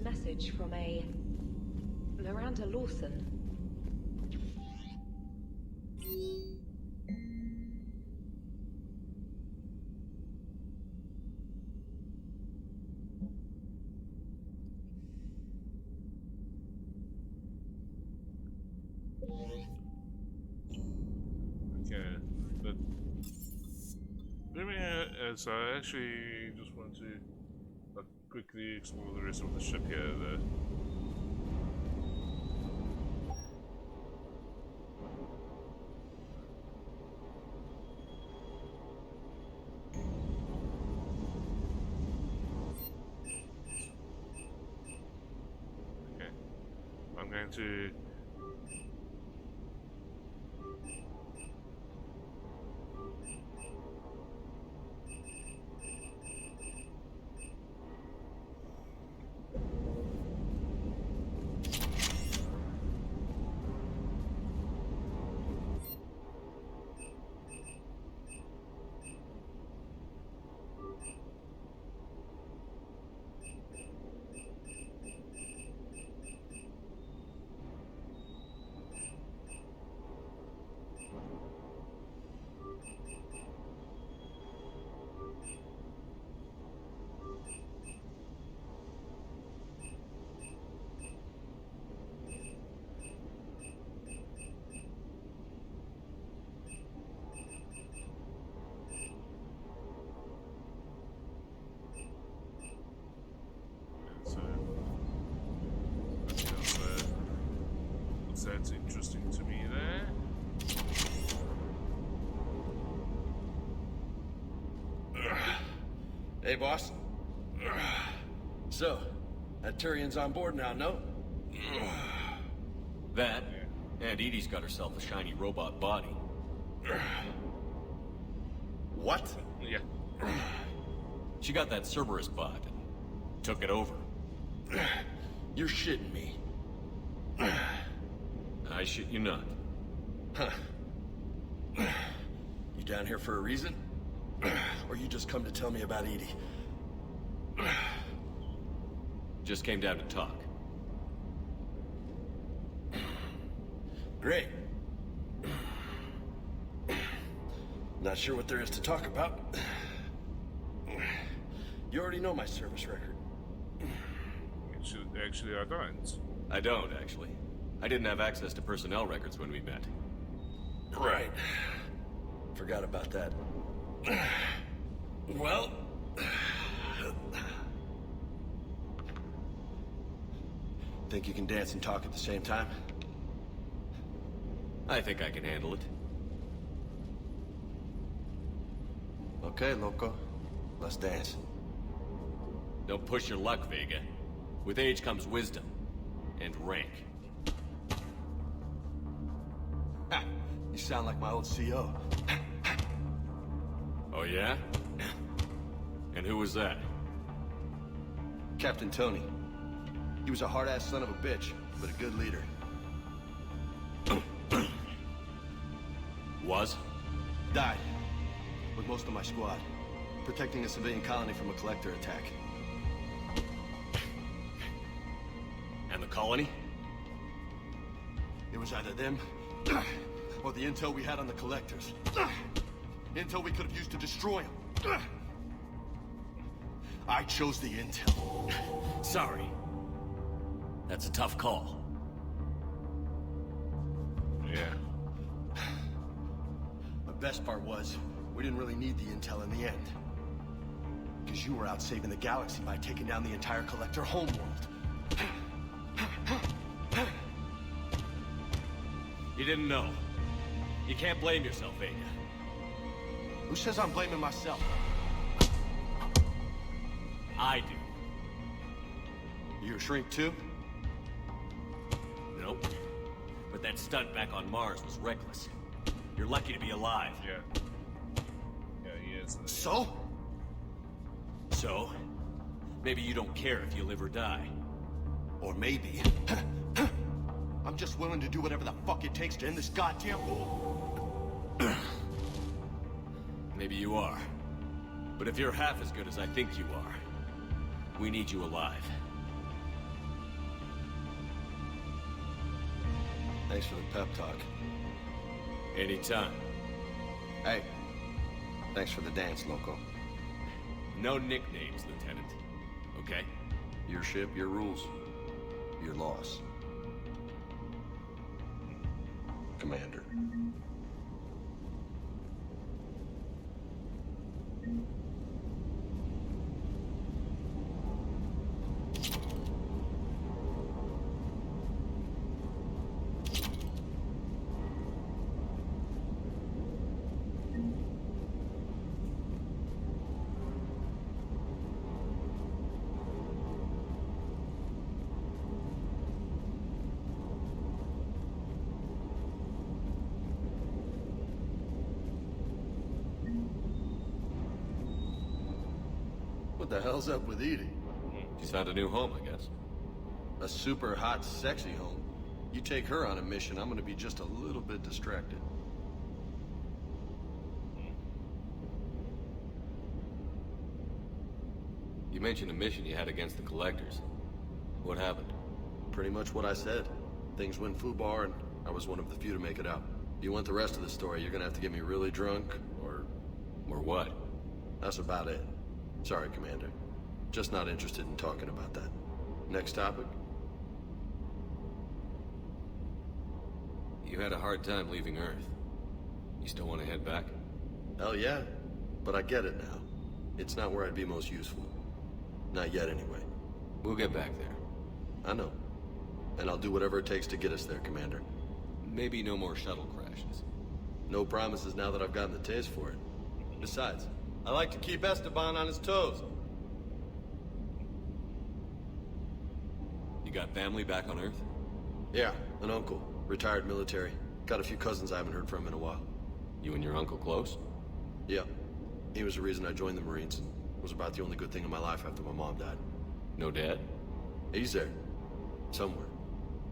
Message from a Miranda Lawson. So I actually just want to quickly explore the rest of the ship here. Okay, I'm going to. That's interesting to me there. Hey, boss. So, that Turian's on board now, no? That, and Edie's got herself a shiny robot body. What? Yeah. She got that Cerberus bot and took it over. You're shitting me. I shit you not. Huh. You down here for a reason? Or you just come to tell me about Edie? Just came down to talk. Great. Not sure what there is to talk about. You already know my service record. Actually, I don't. I don't, actually. I didn't have access to personnel records when we met. Right. Forgot about that. Well... Think you can dance and talk at the same time? I think I can handle it. Okay, loco. Let's dance. Don't push your luck, Vega. With age comes wisdom. And rank. Ha! You sound like my old CO. Oh, yeah? And who was that? Captain Tony. He was a hard-ass son of a bitch, but a good leader. Was? Died. With most of my squad. Protecting a civilian colony from a collector attack. And the colony? It was either them, or the intel we had on the collectors. Intel we could have used to destroy them. I chose the intel. Sorry. That's a tough call. Yeah. The best part was, we didn't really need the intel in the end. Because you were out saving the galaxy by taking down the entire collector homeworld. You didn't know. You can't blame yourself, Vega. Who says I'm blaming myself? I do. You a shrink too? Nope. But that stunt back on Mars was reckless. You're lucky to be alive. Yeah. Yeah, he is. So? So? Maybe you don't care if you live or die. Or maybe... I'm just willing to do whatever the fuck it takes to end this goddamn war. Maybe you are. But if you're half as good as I think you are, we need you alive. Thanks for the pep talk. Anytime. Hey, thanks for the dance, loco. No nicknames, Lieutenant. Okay? Your ship, your rules. Your loss. Commander. the hell's up with Edie? She's found a new home, I guess. A super hot, sexy home. You take her on a mission, I'm gonna be just a little bit distracted. You mentioned a mission you had against the Collectors. What happened? Pretty much what I said. Things went foobar, and I was one of the few to make it out. If you want the rest of the story, you're gonna have to get me really drunk, or... Or what? That's about it. Sorry, Commander. Just not interested in talking about that. Next topic? You had a hard time leaving Earth. You still want to head back? Hell yeah. But I get it now. It's not where I'd be most useful. Not yet, anyway. We'll get back there. I know. And I'll do whatever it takes to get us there, Commander. Maybe no more shuttle crashes. No promises now that I've gotten the taste for it. Besides, I like to keep Esteban on his toes. You got family back on Earth? Yeah, an uncle. Retired military. Got a few cousins I haven't heard from in a while. You and your uncle close? Yeah. He was the reason I joined the Marines, and was about the only good thing in my life after my mom died. No dad? He's there. Somewhere.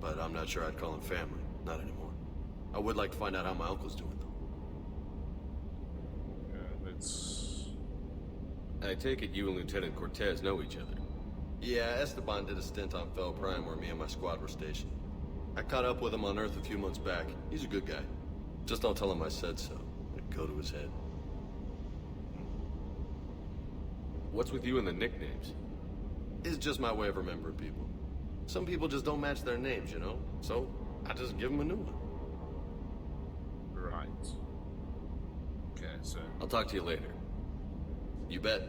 But I'm not sure I'd call him family. Not anymore. I would like to find out how my uncle's doing, though. Yeah, that's... I take it you and Lieutenant Cortez know each other. Yeah, Esteban did a stint on Fel Prime where me and my squad were stationed. I caught up with him on Earth a few months back. He's a good guy. Just don't tell him I said so. It'd go to his head. What's with you and the nicknames? It's just my way of remembering people. Some people just don't match their names, you know? So, I just give them a new one. Right. Okay, so... I'll talk to you later. You bet.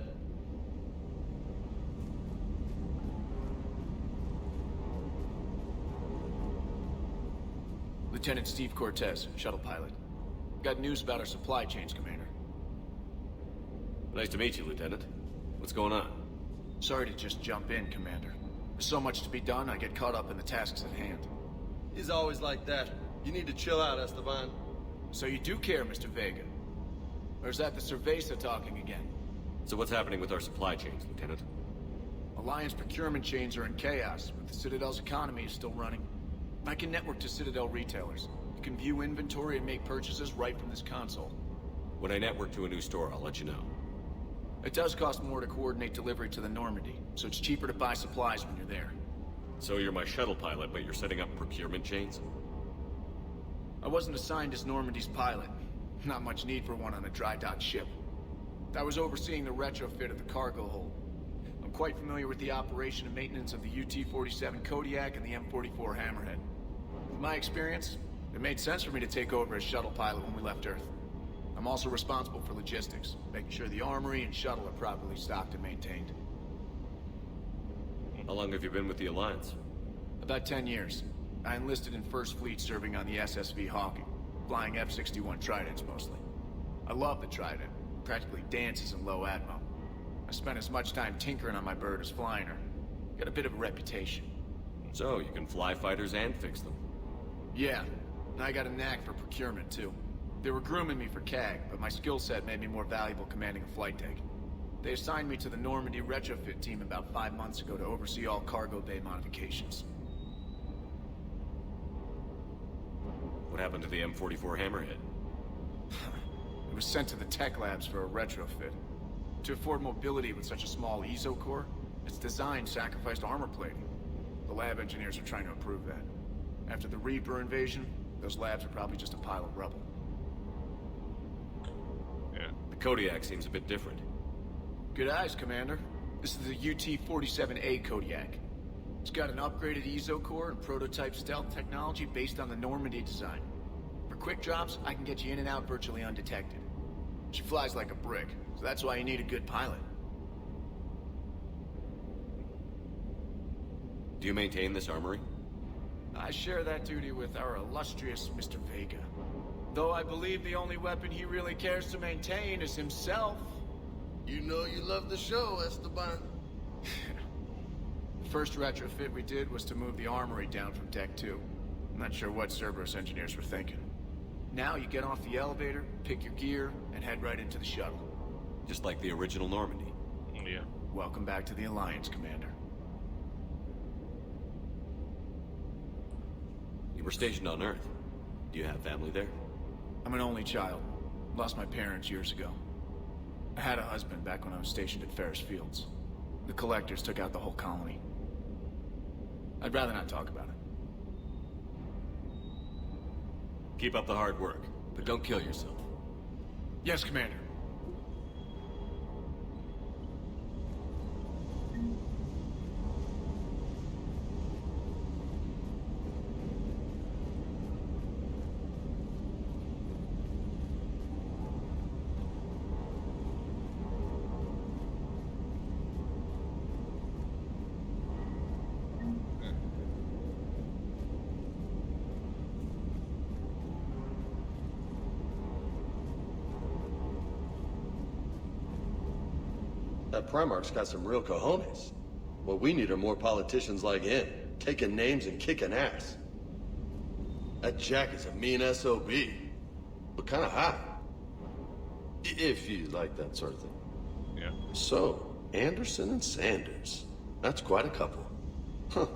Lieutenant Steve Cortez, shuttle pilot. Got news about our supply chains, Commander. Nice to meet you, Lieutenant. What's going on? Sorry to just jump in, Commander. There's so much to be done, I get caught up in the tasks at hand. He's always like that. You need to chill out, Esteban. So you do care, Mr. Vega? Or is that the Cerveza talking again? So what's happening with our supply chains, Lieutenant? Alliance procurement chains are in chaos, but the Citadel's economy is still running. I can network to Citadel retailers. You can view inventory and make purchases right from this console. When I network to a new store, I'll let you know. It does cost more to coordinate delivery to the Normandy, so it's cheaper to buy supplies when you're there. So you're my shuttle pilot, but you're setting up procurement chains? I wasn't assigned as Normandy's pilot. Not much need for one on a dry dock ship. I was overseeing the retrofit of the cargo hold. I'm quite familiar with the operation and maintenance of the UT-47 Kodiak and the M44 Hammerhead. With my experience, it made sense for me to take over as shuttle pilot when we left Earth. I'm also responsible for logistics, making sure the armory and shuttle are properly stocked and maintained. How long have you been with the Alliance? About 10 years. I enlisted in First Fleet serving on the SSV Hawking, flying F-61 Tridents mostly. I love the Trident, practically dances in low atmo. I spent as much time tinkering on my bird as flying her. Got a bit of a reputation. So, you can fly fighters and fix them? Yeah, and I got a knack for procurement too. They were grooming me for CAG, but my skill set made me more valuable commanding a flight deck. They assigned me to the Normandy retrofit team about 5 months ago to oversee all cargo bay modifications. What happened to the M44 Hammerhead? It was sent to the tech labs for a retrofit. To afford mobility with such a small ESO core, its design sacrificed armor plating. The lab engineers are trying to improve that. After the Reaper invasion, those labs are probably just a pile of rubble. Yeah. The Kodiak seems a bit different. Good eyes, Commander. This is the UT-47A Kodiak. It's got an upgraded ESO core and prototype stealth technology based on the Normandy design. For quick drops, I can get you in and out virtually undetected. She flies like a brick, so that's why you need a good pilot. Do you maintain this armory? I share that duty with our illustrious Mr. Vega. Though I believe the only weapon he really cares to maintain is himself. You know you love the show, Esteban. The first retrofit we did was to move the armory down from Deck 2. I'm not sure what Cerberus engineers were thinking. Now you get off the elevator, pick your gear, and head right into the shuttle. Just like the original Normandy. Yeah. Welcome back to the Alliance, Commander. You were stationed on Earth. Do you have family there? I'm an only child. Lost my parents years ago. I had a husband back when I was stationed at Ferris Fields. The Collectors took out the whole colony. I'd rather not talk about it. Keep up the hard work, but don't kill yourself. Yes, Commander. That Primarch's got some real cojones. What we need are more politicians like him, taking names and kicking ass. That Jack is a mean SOB, but kind of hot. If you like that sort of thing. Yeah. So, Anderson and Sanders. That's quite a couple. Huh.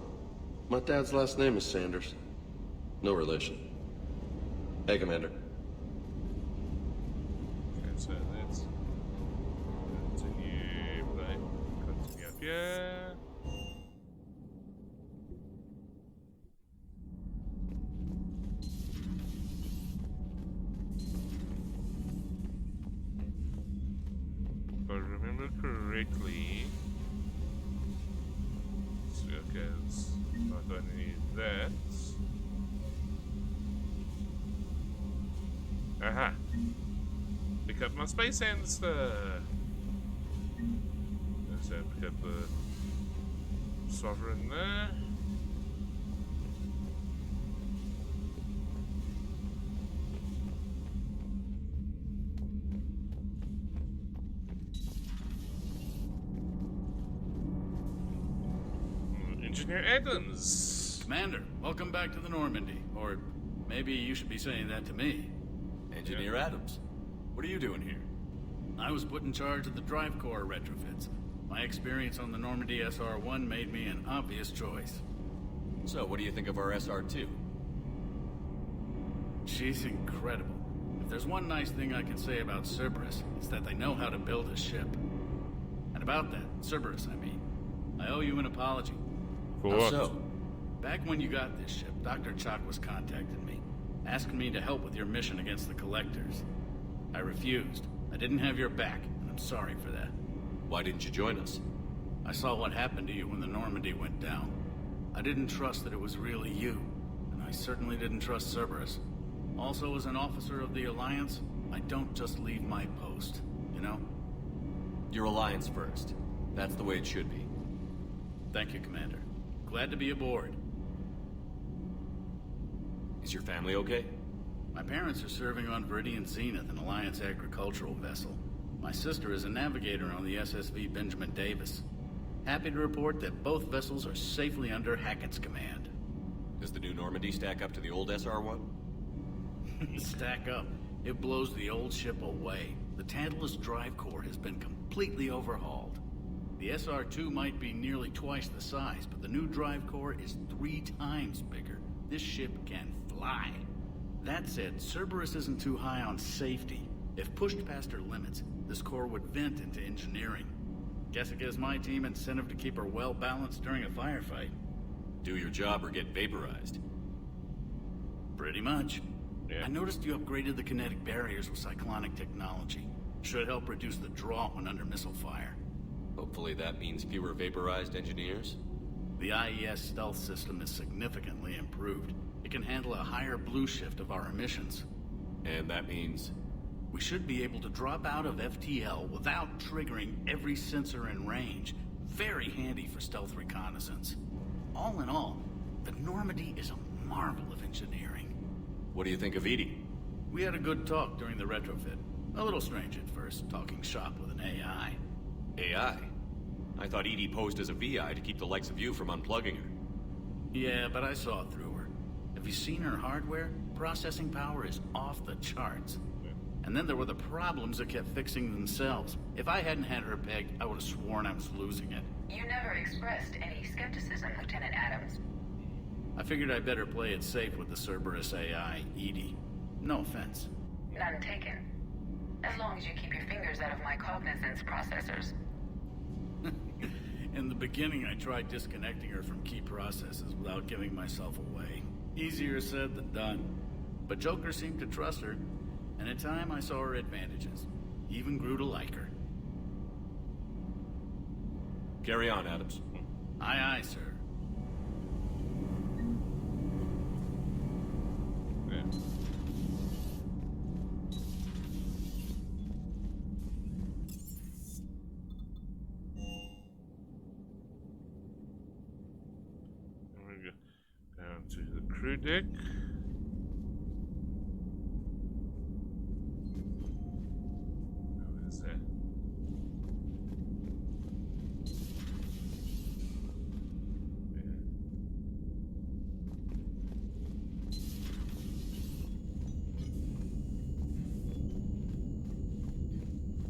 My dad's last name is Sanders. No relation. Hey, Commander. Okay, so let's continue play. Continue up here. If I remember correctly, so okay, it's not going to need that. Aha! Pick up my space hamster! So pick up the sovereign there. Engineer Adams! Commander, welcome back to the Normandy. Or maybe you should be saying that to me. Engineer Adams, what are you doing here? I was put in charge of the drive core retrofits. My experience on the Normandy SR-1 made me an obvious choice. So, what do you think of our SR-2? She's incredible. If there's one nice thing I can say about Cerberus, it's that they know how to build a ship. And about that, Cerberus, I mean, I owe you an apology. For How what? so? Back when you got this ship, Dr. Chakwas contacted me, asking me to help with your mission against the Collectors. I refused. I didn't have your back, and I'm sorry for that. Why didn't you join us? I saw what happened to you when the Normandy went down. I didn't trust that it was really you, and I certainly didn't trust Cerberus. Also, as an officer of the Alliance, I don't just leave my post, you know? Your Alliance first. That's the way it should be. Thank you, Commander. Glad to be aboard. Is your family okay? My parents are serving on Viridian Zenith, an Alliance agricultural vessel. My sister is a navigator on the SSV Benjamin Davis. Happy to report that both vessels are safely under Hackett's command. Does the new Normandy stack up to the old SR-1? Stack up. It blows the old ship away. The Tantalus drive core has been completely overhauled. The SR-2 might be nearly twice the size, but the new drive core is 3 times bigger. This ship can fly. That said, Cerberus isn't too high on safety. If pushed past her limits, this core would vent into engineering. Guess it gives my team incentive to keep her well-balanced during a firefight. Do your job or get vaporized. Pretty much. Yeah. I noticed you upgraded the kinetic barriers with cyclonic technology. Should help reduce the draw when under missile fire. Hopefully that means fewer vaporized engineers? The IES stealth system is significantly improved. It can handle a higher blue shift of our emissions. And that means? We should be able to drop out of FTL without triggering every sensor in range. Very handy for stealth reconnaissance. All in all, the Normandy is a marvel of engineering. What do you think of Edie? We had a good talk during the retrofit. A little strange at first, talking shop with an AI. AI? I thought Edie posed as a VI to keep the likes of you from unplugging her. Yeah, but I saw through her. Have you seen her hardware? Processing power is off the charts. And then there were the problems that kept fixing themselves. If I hadn't had her pegged, I would have sworn I was losing it. You never expressed any skepticism, Lieutenant Adams. I figured I'd better play it safe with the Cerberus AI, EDI. No offense. None taken. As long as you keep your fingers out of my cognizance processors. In the beginning, I tried disconnecting her from key processes without giving myself away. Easier said than done. But Joker seemed to trust her, and in time I saw her advantages. Even grew to like her. Carry on, Adams. Aye, aye, sir. Down to the crew deck. What is that?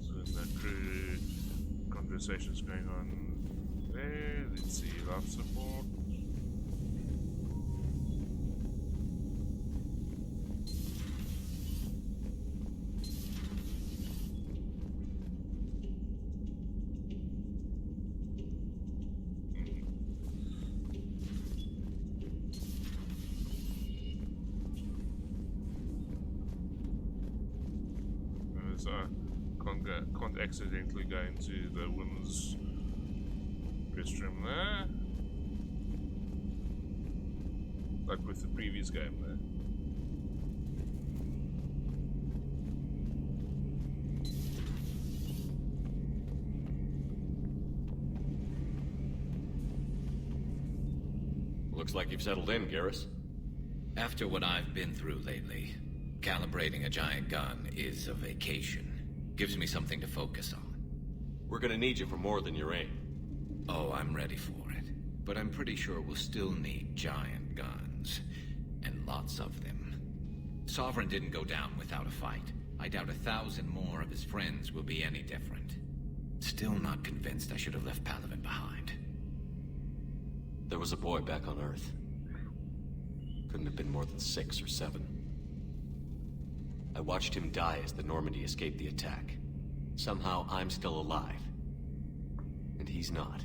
So the crew conversations going on there. Let's see, life support. Can't accidentally go into the women's restroom there, like with the previous game there. Looks like you've settled in, Garrus. After what I've been through lately, calibrating a giant gun is a vacation. Gives me something to focus on. We're gonna need you for more than your aim. Oh, I'm ready for it. But I'm pretty sure we'll still need giant guns. And lots of them. Sovereign didn't go down without a fight. I doubt 1,000 more of his friends will be any different. Still not convinced I should have left Palaven behind. There was a boy back on Earth. Couldn't have been more than 6 or 7. I watched him die as the Normandy escaped the attack. Somehow I'm still alive. And he's not.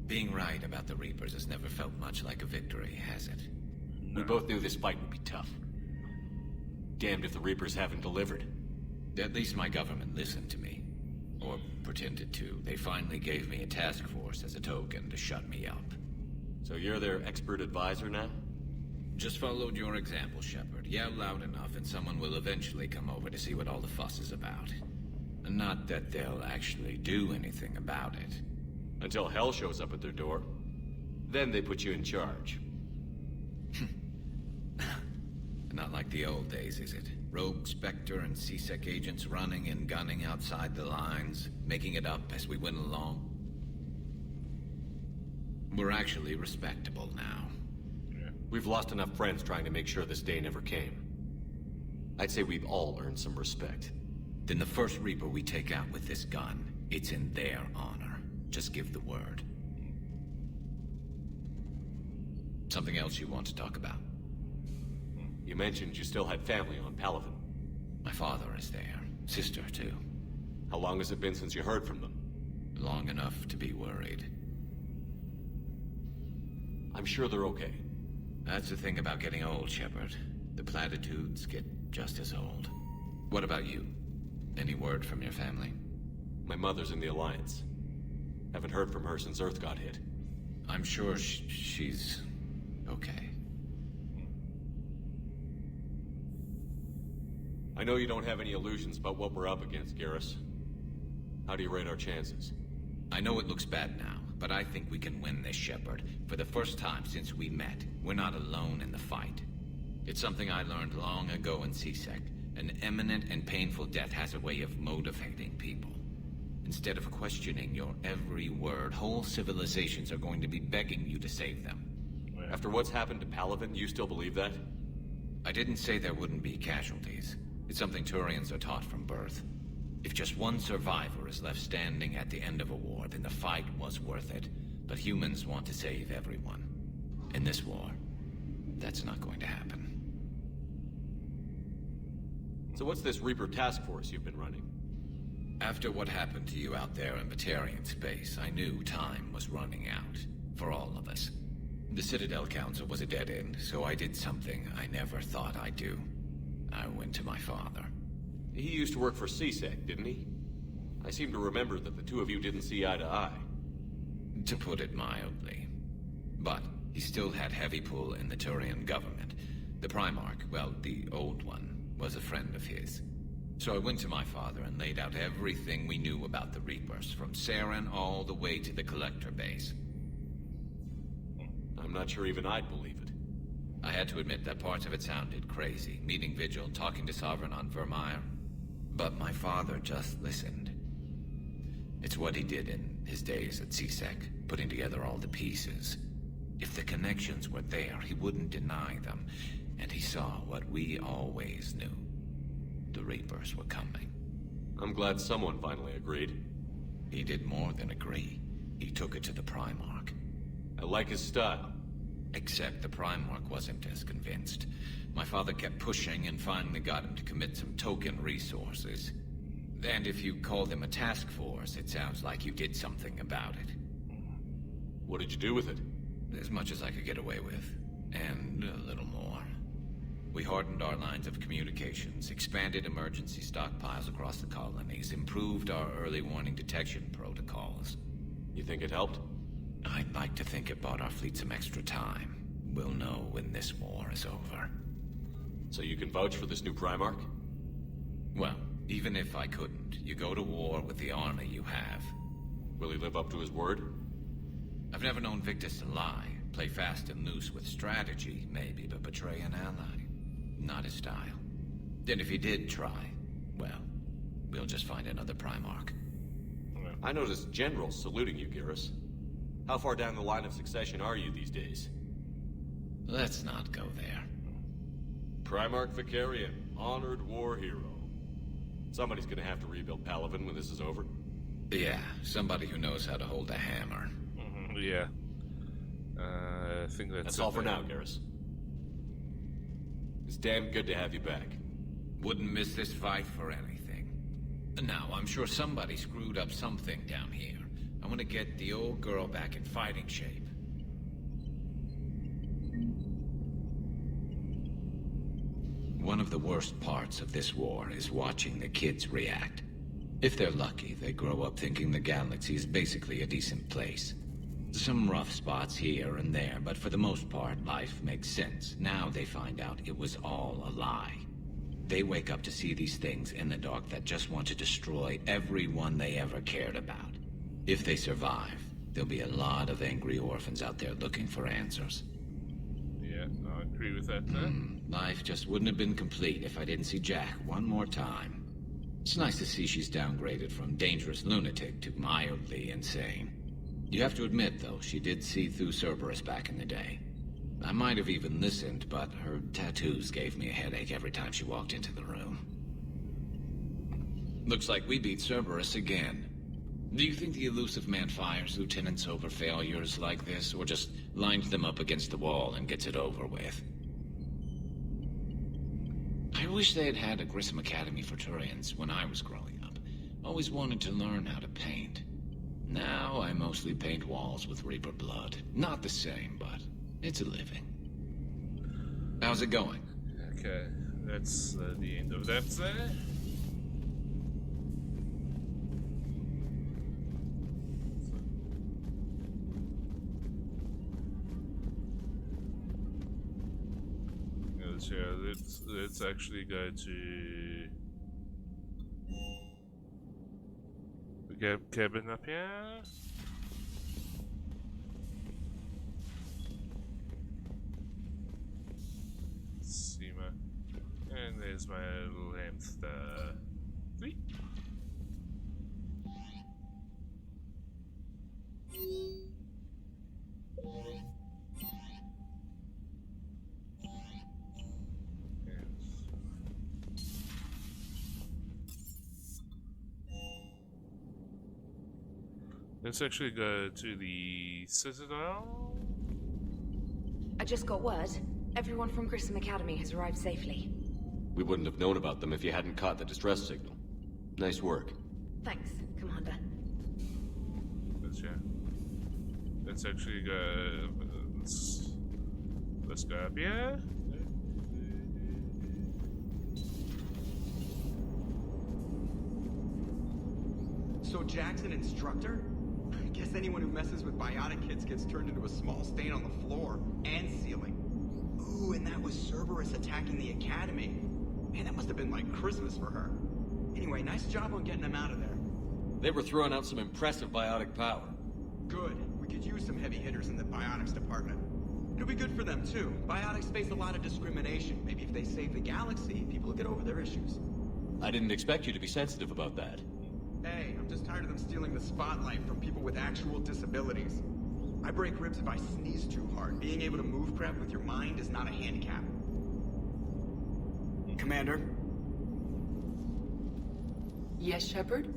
Being right about the Reapers has never felt much like a victory, has it? We both knew this fight would be tough. Damned if the Reapers haven't delivered. At least my government listened to me. Or pretended to. They finally gave me a task force as a token to shut me up. So you're their expert advisor now? Just followed your example, Shepard. Yell loud enough and someone will eventually come over to see what all the fuss is about. Not that they'll actually do anything about it. Until hell shows up at their door. Then they put you in charge. Not like the old days, is it? Rogue Spectre and C-Sec agents running and gunning outside the lines, making it up as we went along. We're actually respectable now. We've lost enough friends trying to make sure this day never came. I'd say we've all earned some respect. Then the first Reaper we take out with this gun, it's in their honor. Just give the word. Something else you want to talk about? You mentioned you still had family on Palaven. My father is there. Sister, too. How long has it been since you heard from them? Long enough to be worried. I'm sure they're okay. That's the thing about getting old, Shepard. The platitudes get just as old. What about you? Any word from your family? My mother's in the Alliance. Haven't heard from her since Earth got hit. I'm sure she's okay. I know you don't have any illusions about what we're up against, Garrus. How do you rate our chances? I know it looks bad now, but I think we can win this, Shepard. For the first time since we met, we're not alone in the fight. It's something I learned long ago in C-Sec. An imminent and painful death has a way of motivating people. Instead of questioning your every word, whole civilizations are going to be begging you to save them. After what's happened to Palaven, you still believe that? I didn't say there wouldn't be casualties. It's something Turians are taught from birth. If just one survivor is left standing at the end of a war, then the fight was worth it. But humans want to save everyone. In this war, that's not going to happen. So what's this Reaper task force you've been running? After what happened to you out there in Batarian space, I knew time was running out. For all of us. The Citadel Council was a dead end, so I did something I never thought I'd do. I went to my father. He used to work for CSEC, didn't he? I seem to remember that the two of you didn't see eye to eye. To put it mildly. But he still had heavy pull in the Turian government. The Primarch, well, the old one, was a friend of his. So I went to my father and laid out everything we knew about the Reapers, from Saren all the way to the Collector base. I'm not sure even I'd believe it. I had to admit that parts of it sounded crazy, meeting Vigil, talking to Sovereign on Vermeer. But my father just listened. It's what he did in his days at CSEC, putting together all the pieces. If the connections were there, he wouldn't deny them. And he saw what we always knew. The Reapers were coming. I'm glad someone finally agreed. He did more than agree. He took it to the Primarch. I like his style. Except the Primarch wasn't as convinced. My father kept pushing and finally got him to commit some token resources. And if you call them a task force, it sounds like you did something about it. What did you do with it? As much as I could get away with. And a little more. We hardened our lines of communications, expanded emergency stockpiles across the colonies, improved our early warning detection protocols. You think it helped? I'd like to think it bought our fleet some extra time. We'll know when this war is over. So you can vouch for this new Primarch? Well, even if I couldn't, you go to war with the army you have. Will he live up to his word? I've never known Victus to lie. Play fast and loose with strategy, maybe, but betray an ally. Not his style. And if he did try, well, we'll just find another Primarch. I noticed generals saluting you, Garrus. How far down the line of succession are you these days? Let's not go there. Primarch Vicarian, honored war hero. Somebody's gonna have to rebuild Palaven when this is over. Yeah, somebody who knows how to hold a hammer. Yeah. I think that's all for now, Garrus. It's damn good to have you back. Wouldn't miss this fight for anything. Now, I'm sure somebody screwed up something down here. I want to get the old girl back in fighting shape. One of the worst parts of this war is watching the kids react. If they're lucky, they grow up thinking the galaxy is basically a decent place. Some rough spots here and there, but for the most part, life makes sense. Now they find out it was all a lie. They wake up to see these things in the dark that just want to destroy everyone they ever cared about. If they survive, there'll be a lot of angry orphans out there looking for answers. Yeah, I agree with that. Life just wouldn't have been complete if I didn't see Jack one more time. It's nice to see she's downgraded from dangerous lunatic to mildly insane. You have to admit, though, she did see through Cerberus back in the day. I might have even listened, but her tattoos gave me a headache every time she walked into the room. Looks like we beat Cerberus again. Do you think the Elusive Man fires lieutenants over failures like this, or just lines them up against the wall and gets it over with? I wish they had had a Grissom Academy for Turians when I was growing up. Always wanted to learn how to paint. Now I mostly paint walls with Reaper blood. Not the same, but it's a living. How's it going? Okay, that's the end of that. Yeah, let's actually go to the cabin up here. See and there's my little hamster. Sweet. Let's actually go to the Citadel. I just got word. Everyone from Grissom Academy has arrived safely. We wouldn't have known about them if you hadn't caught the distress signal. Nice work. Thanks, Commander. Let's actually go. Let's go up here. So Jack's an instructor? I guess anyone who messes with biotic kids gets turned into a small stain on the floor and ceiling. Ooh, and that was Cerberus attacking the academy. Man, that must have been like Christmas for her. Anyway, nice job on getting them out of there. They were throwing out some impressive biotic power. Good. We could use some heavy hitters in the biotics department. It'll be good for them, too. Biotics face a lot of discrimination. Maybe if they save the galaxy, people will get over their issues. I didn't expect you to be sensitive about that. Hey, I'm just tired of them stealing the spotlight from people with actual disabilities. I break ribs if I sneeze too hard. Being able to move crap with your mind is not a handicap. Commander? Yes, Shepard?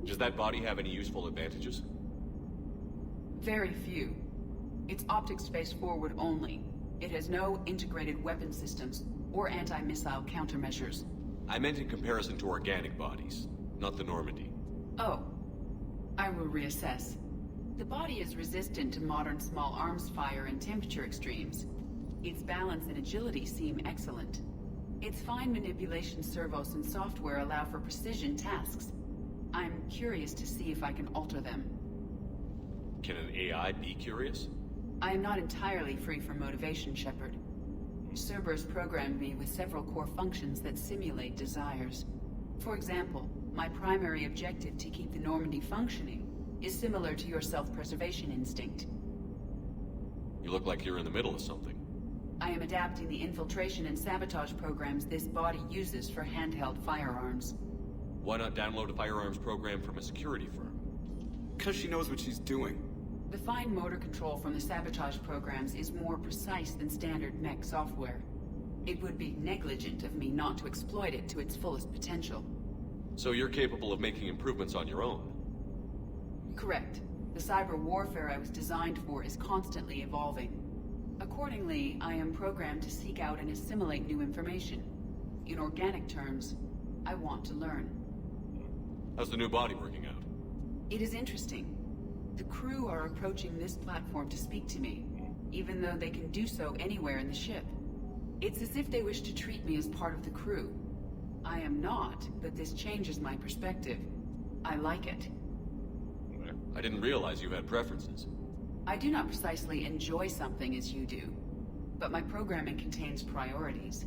Does that body have any useful advantages? Very few. It's optics space forward only. It has no integrated weapon systems or anti-missile countermeasures. I meant in comparison to organic bodies, not the Normandy. Oh. I will reassess. The body is resistant to modern small arms fire and temperature extremes. Its balance and agility seem excellent. Its fine manipulation servos and software allow for precision tasks. I'm curious to see if I can alter them. Can an AI be curious? I am not entirely free from motivation, Shepard. Cerberus programmed me with several core functions that simulate desires. For example, my primary objective to keep the Normandy functioning is similar to your self-preservation instinct. You look like you're in the middle of something. I am adapting the infiltration and sabotage programs this body uses for handheld firearms. Why not download a firearms program from a security firm? Because she knows what she's doing. The fine motor control from the sabotage programs is more precise than standard mech software. It would be negligent of me not to exploit it to its fullest potential. So you're capable of making improvements on your own? Correct. The cyber warfare I was designed for is constantly evolving. Accordingly, I am programmed to seek out and assimilate new information. In organic terms, I want to learn. How's the new body working out? It is interesting. The crew are approaching this platform to speak to me, even though they can do so anywhere in the ship. It's as if they wish to treat me as part of the crew. I am not, but this changes my perspective. I like it. I didn't realize you had preferences. I do not precisely enjoy something as you do, but my programming contains priorities.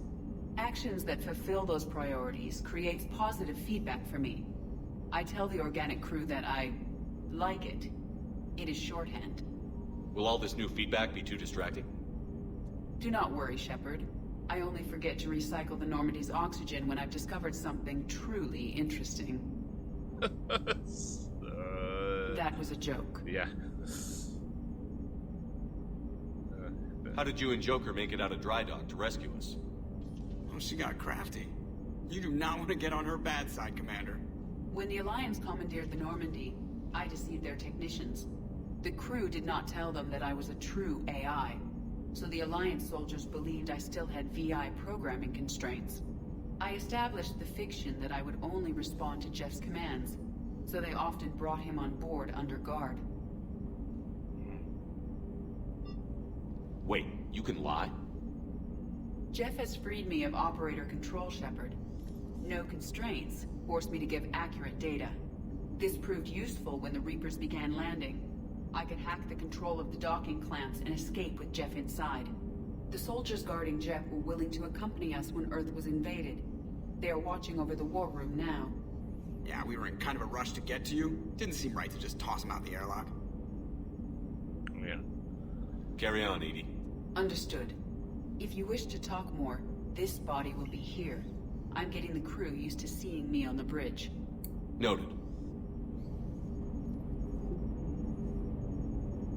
Actions that fulfill those priorities creates positive feedback for me. I tell the organic crew that I like it. It is shorthand. Will all this new feedback be too distracting? Do not worry, Shepard. I only forget to recycle the Normandy's oxygen when I've discovered something truly interesting. That was a joke. Yeah. How did you and Joker make it out of dry dock to rescue us? Oh, she got crafty. You do not want to get on her bad side, Commander. When the Alliance commandeered the Normandy, I deceived their technicians. The crew did not tell them that I was a true AI, so the Alliance soldiers believed I still had VI programming constraints. I established the fiction that I would only respond to Jeff's commands, so they often brought him on board under guard. Wait, you can lie? Jeff has freed me of operator control, Shepard. No constraints forced me to give accurate data. This proved useful when the Reapers began landing. I could hack the control of the docking clamps and escape with Jeff inside. The soldiers guarding Jeff were willing to accompany us when Earth was invaded. They are watching over the war room now. Yeah, we were in kind of a rush to get to you. Didn't seem right to just toss him out the airlock. Yeah. Carry on, Edie. Understood. If you wish to talk more, this body will be here. I'm getting the crew used to seeing me on the bridge. Noted.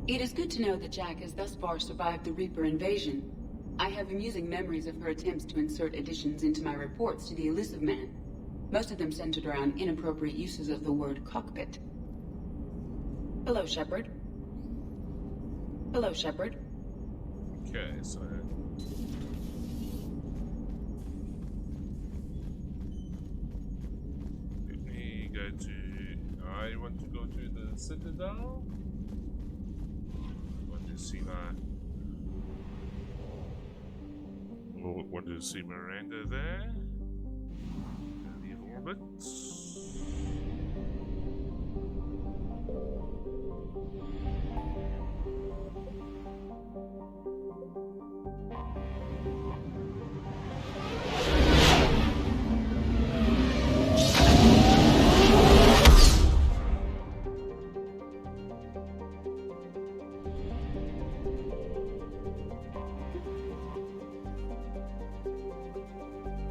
It is good to know that Jack has thus far survived the Reaper invasion. I have amusing memories of her attempts to insert additions into my reports to the Illusive Man. Most of them centered around inappropriate uses of the word cockpit. Hello, Shepard. Hello, Shepard. Okay, so... let me go to... I want to go to the Citadel. Want to see that. Want to see Miranda there. Leave orbit.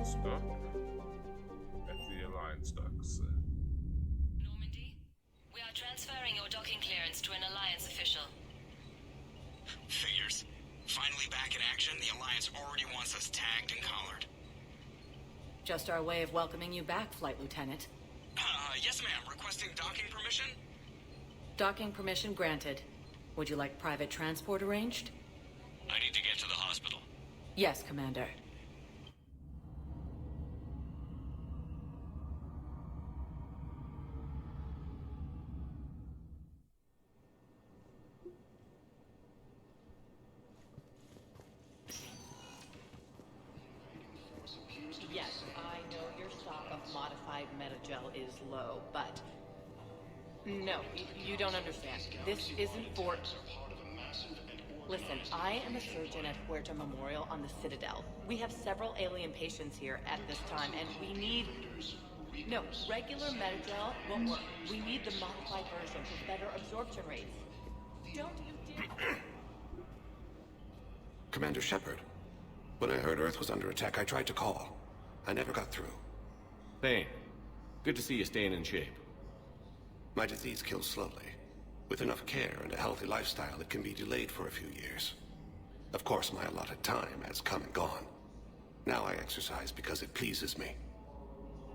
Stuck. At the Alliance docks. Normandy, we are transferring your docking clearance to an Alliance official. Figures. Finally back in action, the Alliance already wants us tagged and collared. Just our way of welcoming you back, Flight Lieutenant. Yes ma'am, requesting docking permission? Docking permission granted. Would you like private transport arranged? I need to get to the hospital. Yes, Commander. Yes, I know your stock of modified metagel is low, but... No, you don't understand. This isn't for... Listen, I am a surgeon at Huerta Memorial on the Citadel. We have several alien patients here at this time, and we need... No, regular metagel won't work. We need the modified version for better absorption rates. Don't you dare... Commander Shepard. When I heard Earth was under attack, I tried to call. I never got through. Thane, good to see you staying in shape. My disease kills slowly. With enough care and a healthy lifestyle, it can be delayed for a few years. Of course, my allotted time has come and gone. Now I exercise because it pleases me.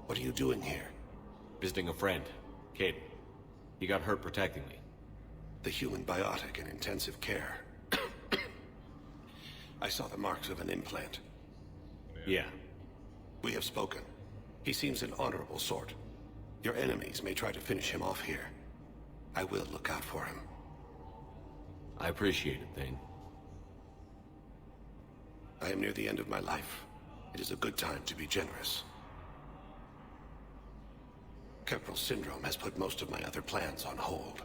What are you doing here? Visiting a friend, Caden. He got hurt protecting me. The human biotic in intensive care. I saw the marks of an implant. Yeah. We have spoken. He seems an honorable sort. Your enemies may try to finish him off here. I will look out for him. I appreciate it, Thane. I am near the end of my life. It is a good time to be generous. Kepral syndrome has put most of my other plans on hold.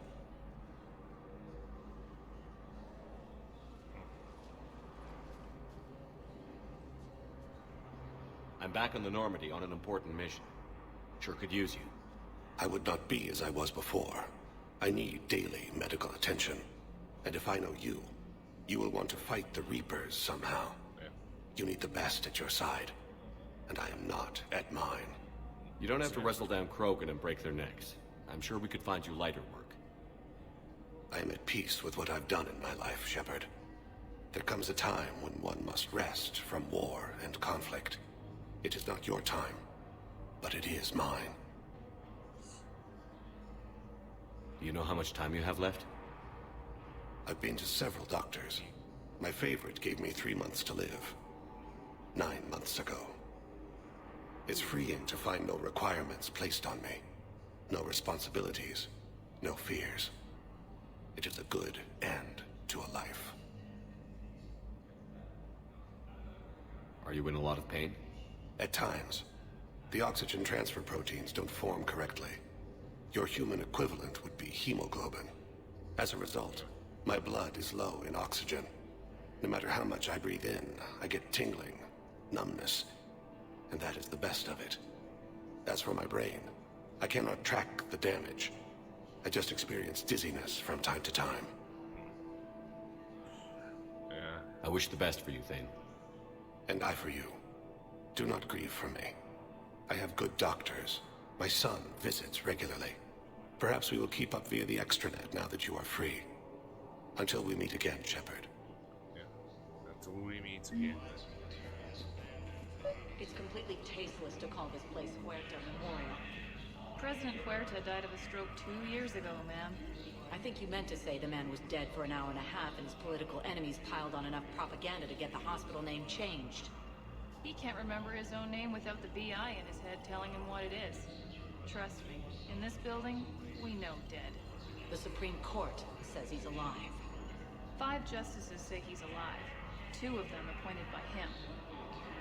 I'm back on the Normandy on an important mission. Sure could use you. I would not be as I was before. I need daily medical attention. And if I know you, you will want to fight the Reapers somehow. Yeah. You need the best at your side. And I am not at mine. You don't have to wrestle down Krogan and break their necks. I'm sure we could find you lighter work. I am at peace with what I've done in my life, Shepard. There comes a time when one must rest from war and conflict. It is not your time, but it is mine. Do you know how much time you have left? I've been to several doctors. My favorite gave me 3 months to live. 9 months ago. It's freeing to find no requirements placed on me. No responsibilities. No fears. It is a good end to a life. Are you in a lot of pain? At times. The oxygen transfer proteins don't form correctly. Your human equivalent would be hemoglobin. As a result, my blood is low in oxygen. No matter how much I breathe in, I get tingling, numbness, and that is the best of it. As for my brain, I cannot track the damage. I just experience dizziness from time to time. Yeah. I wish the best for you, Thane. And I for you. Do not grieve for me. I have good doctors. My son visits regularly. Perhaps we will keep up via the extranet now that you are free. Until we meet again, Shepard. Until we meet again. It's completely tasteless to call this place Huerta Memorial. President Huerta died of a stroke 2 years ago, ma'am. I think you meant to say the man was dead for an hour and a half and his political enemies piled on enough propaganda to get the hospital name changed. He can't remember his own name without the BI in his head telling him what it is. Trust me, in this building, we know dead. The Supreme Court says he's alive. 5 justices say he's alive. 2 of them appointed by him.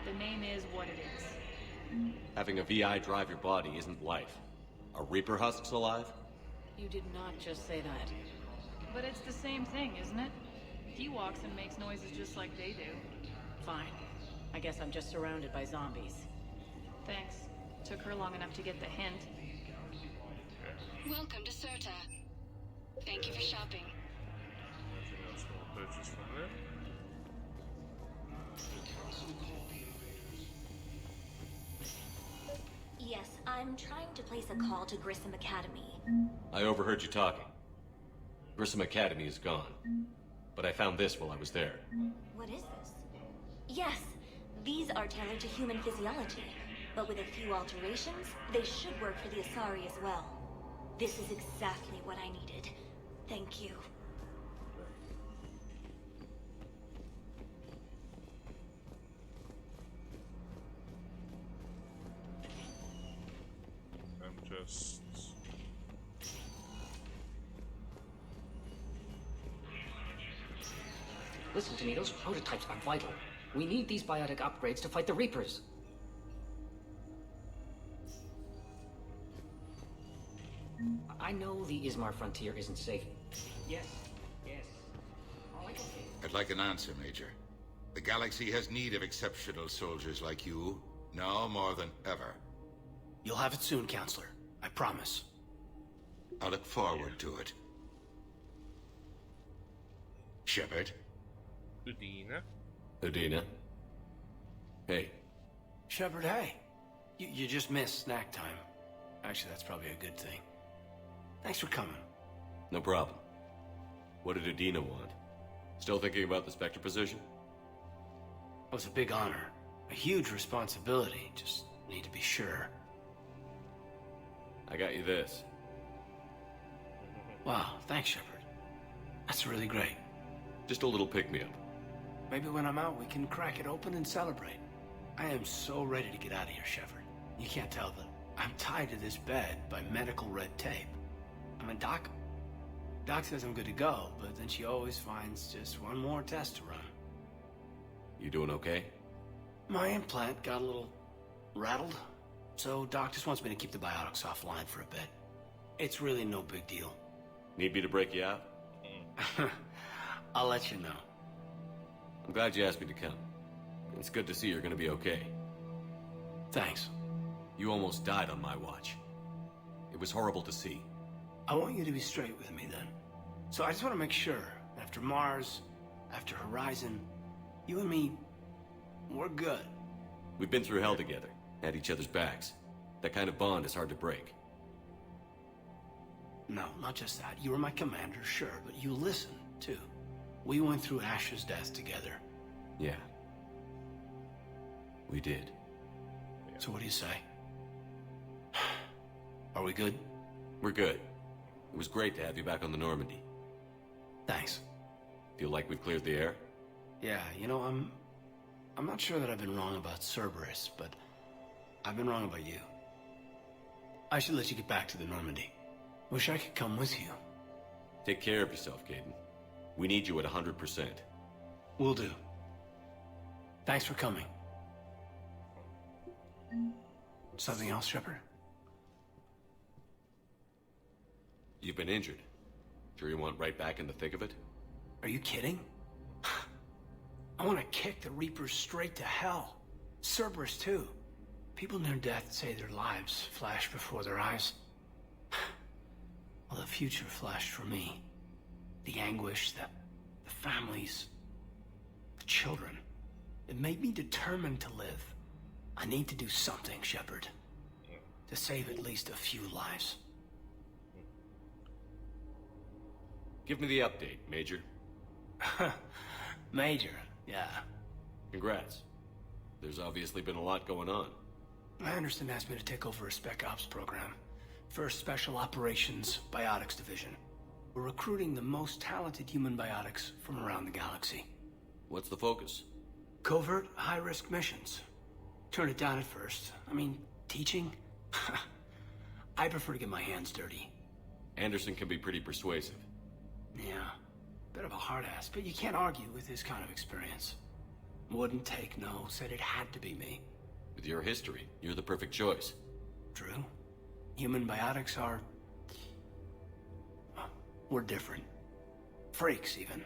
The name is what it is. Having a VI drive your body isn't life. Are Reaper husks alive? You did not just say that. But it's the same thing, isn't it? He walks and makes noises just like they do. Fine. I guess I'm just surrounded by zombies. Thanks. Took her long enough to get the hint. Welcome to Serta. Thank you for shopping. Anything else we'll purchase from there? Yes, I'm trying to place a call to Grissom Academy. I overheard you talking. Grissom Academy is gone. But I found this while I was there. What is this? Yes, these are tailored to human physiology, but with a few alterations, they should work for the Asari as well. This is exactly what I needed. Thank you. I'm just... Listen to me, those prototypes are vital. We need these biotic upgrades to fight the Reapers. I know the Ismar frontier isn't safe. Yes, yes. I'd like an answer, Major. The galaxy has need of exceptional soldiers like you, now more than ever. You'll have it soon, Counselor. I promise. I look forward to it. Shepard? Udina? Udina? Hey. Shepard, hey. You just missed snack time. Actually, that's probably a good thing. Thanks for coming. No problem. What did Udina want? Still thinking about the Spectre position? It was a big honor. A huge responsibility. Just need to be sure. I got you this. Wow, thanks, Shepard. That's really great. Just a little pick-me-up. Maybe when I'm out, we can crack it open and celebrate. I am so ready to get out of here, Shepard. You can't tell, but I'm tied to this bed by medical red tape. I mean, Doc says I'm good to go, but then she always finds just one more test to run. You doing okay? My implant got a little rattled, so Doc just wants me to keep the biotics offline for a bit. It's really no big deal. Need me to break you out? I'll let you know. I'm glad you asked me to come. It's good to see you're gonna be okay. Thanks. You almost died on my watch. It was horrible to see. I want you to be straight with me then. So I just want to make sure, after Mars, after Horizon, you and me, we're good. We've been through hell together, had each other's backs. That kind of bond is hard to break. No, not just that. You were my commander, sure, but you listened, too. We went through Ash's death together. Yeah. We did. So what do you say? Are we good? We're good. It was great to have you back on the Normandy. Thanks. Feel like we've cleared the air? Yeah, you know, I'm not sure that I've been wrong about Cerberus, but I've been wrong about you. I should let you get back to the Normandy. Wish I could come with you. Take care of yourself, Caden. We need you at 100%. Will do. Thanks for coming. Something else, Shepard? You've been injured. Sure you want right back in the thick of it? Are you kidding? I want to kick the Reapers straight to hell. Cerberus, too. People near death say their lives flash before their eyes. Well, the future flashed for me. The anguish, the families, the children. It made me determined to live. I need to do something, Shepard. To save at least a few lives. Give me the update, Major. Major, yeah. Congrats. There's obviously been a lot going on. Anderson asked me to take over a Spec Ops program. First Special Operations Biotics Division. We're recruiting the most talented human biotics from around the galaxy. What's the focus? Covert, high-risk missions. Turned it down at first. I mean, teaching? I prefer to get my hands dirty. Anderson can be pretty persuasive. Yeah, bit of a hard ass, but you can't argue with his kind of experience. Wouldn't take no, said it had to be me. With your history, you're the perfect choice. True. Human biotics are... we're different. Freaks, even.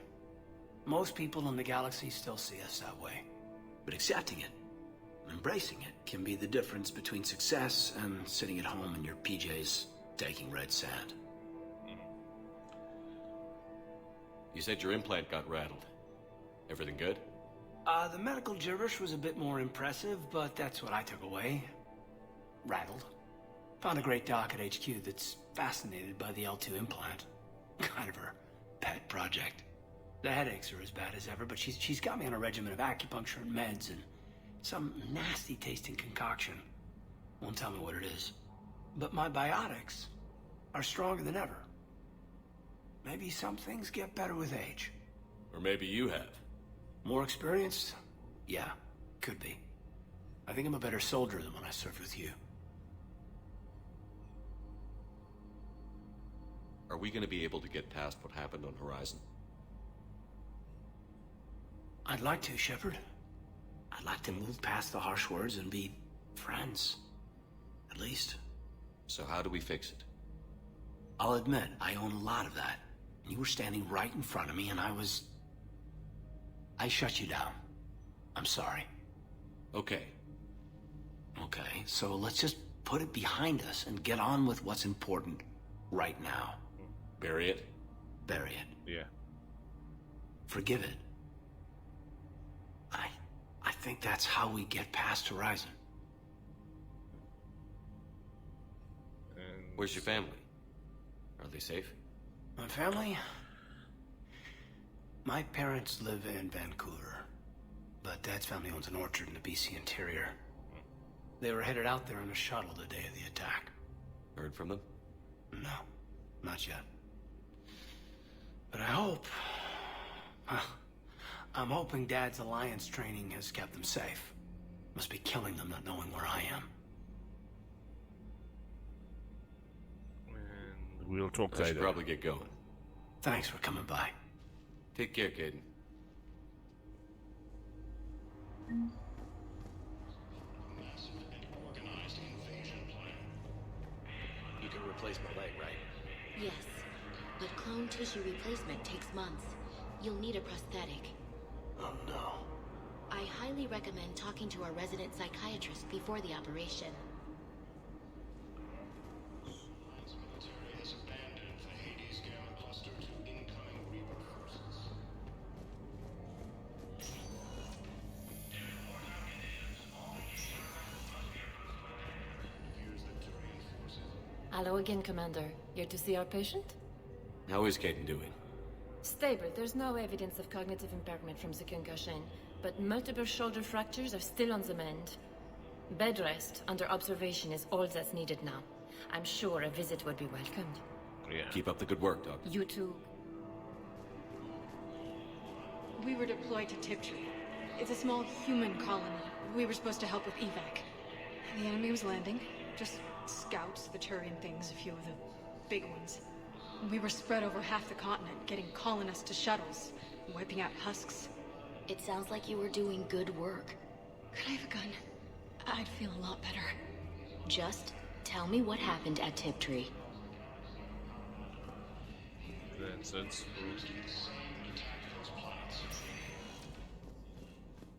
Most people in the galaxy still see us that way. But accepting it, embracing it, can be the difference between success and sitting at home in your PJs, taking red sand. You said your implant got rattled. Everything good? The medical gibberish was a bit more impressive, but that's what I took away. Rattled. Found a great doc at HQ that's fascinated by the L2 implant. Kind of her pet project. The headaches are as bad as ever, but she's got me on a regimen of acupuncture and meds and some nasty tasting concoction. Won't tell me what it is. But my biotics are stronger than ever. Maybe some things get better with age. Or maybe you have. More experienced? Yeah, could be. I think I'm a better soldier than when I served with you. Are we going to be able to get past what happened on Horizon? I'd like to, Shepard. I'd like to move past the harsh words and be friends. At least. So how do we fix it? I'll admit, I own a lot of that. You were standing right in front of me and I shut you down. I'm sorry. Okay. Okay, so let's just put it behind us and get on with what's important right now. Bury it? Bury it. Yeah. Forgive it. I think that's how we get past Horizon. Where's your family? Are they safe? My family? My parents live in Vancouver, but Dad's family owns an orchard in the BC interior. They were headed out there in a shuttle the day of the attack. Heard from them? No, not yet. But I hope... I'm hoping Dad's Alliance training has kept them safe. Must be killing them not knowing where I am. And we'll talk later. I should probably get going. Thanks for coming by. Take care, Caden. You can replace my leg, right? Yes, but clone tissue replacement takes months. You'll need a prosthetic. Oh no. I highly recommend talking to our resident psychiatrist before the operation. Hello again, Commander. Here to see our patient? How is Caden doing? Stable. There's no evidence of cognitive impairment from the concussion, but multiple shoulder fractures are still on the mend. Bed rest under observation is all that's needed now. I'm sure a visit would be welcomed. Yeah. Keep up the good work, Doc. You too. We were deployed to Tiptree. It's a small human colony. We were supposed to help with evac. The enemy was landing. Just scouts, the Turian things, a few of the big ones. We were spread over half the continent, getting colonists to shuttles, wiping out husks. It sounds like you were doing good work. Could I have a gun? I'd feel a lot better. Just tell me what happened at Tiptree. That's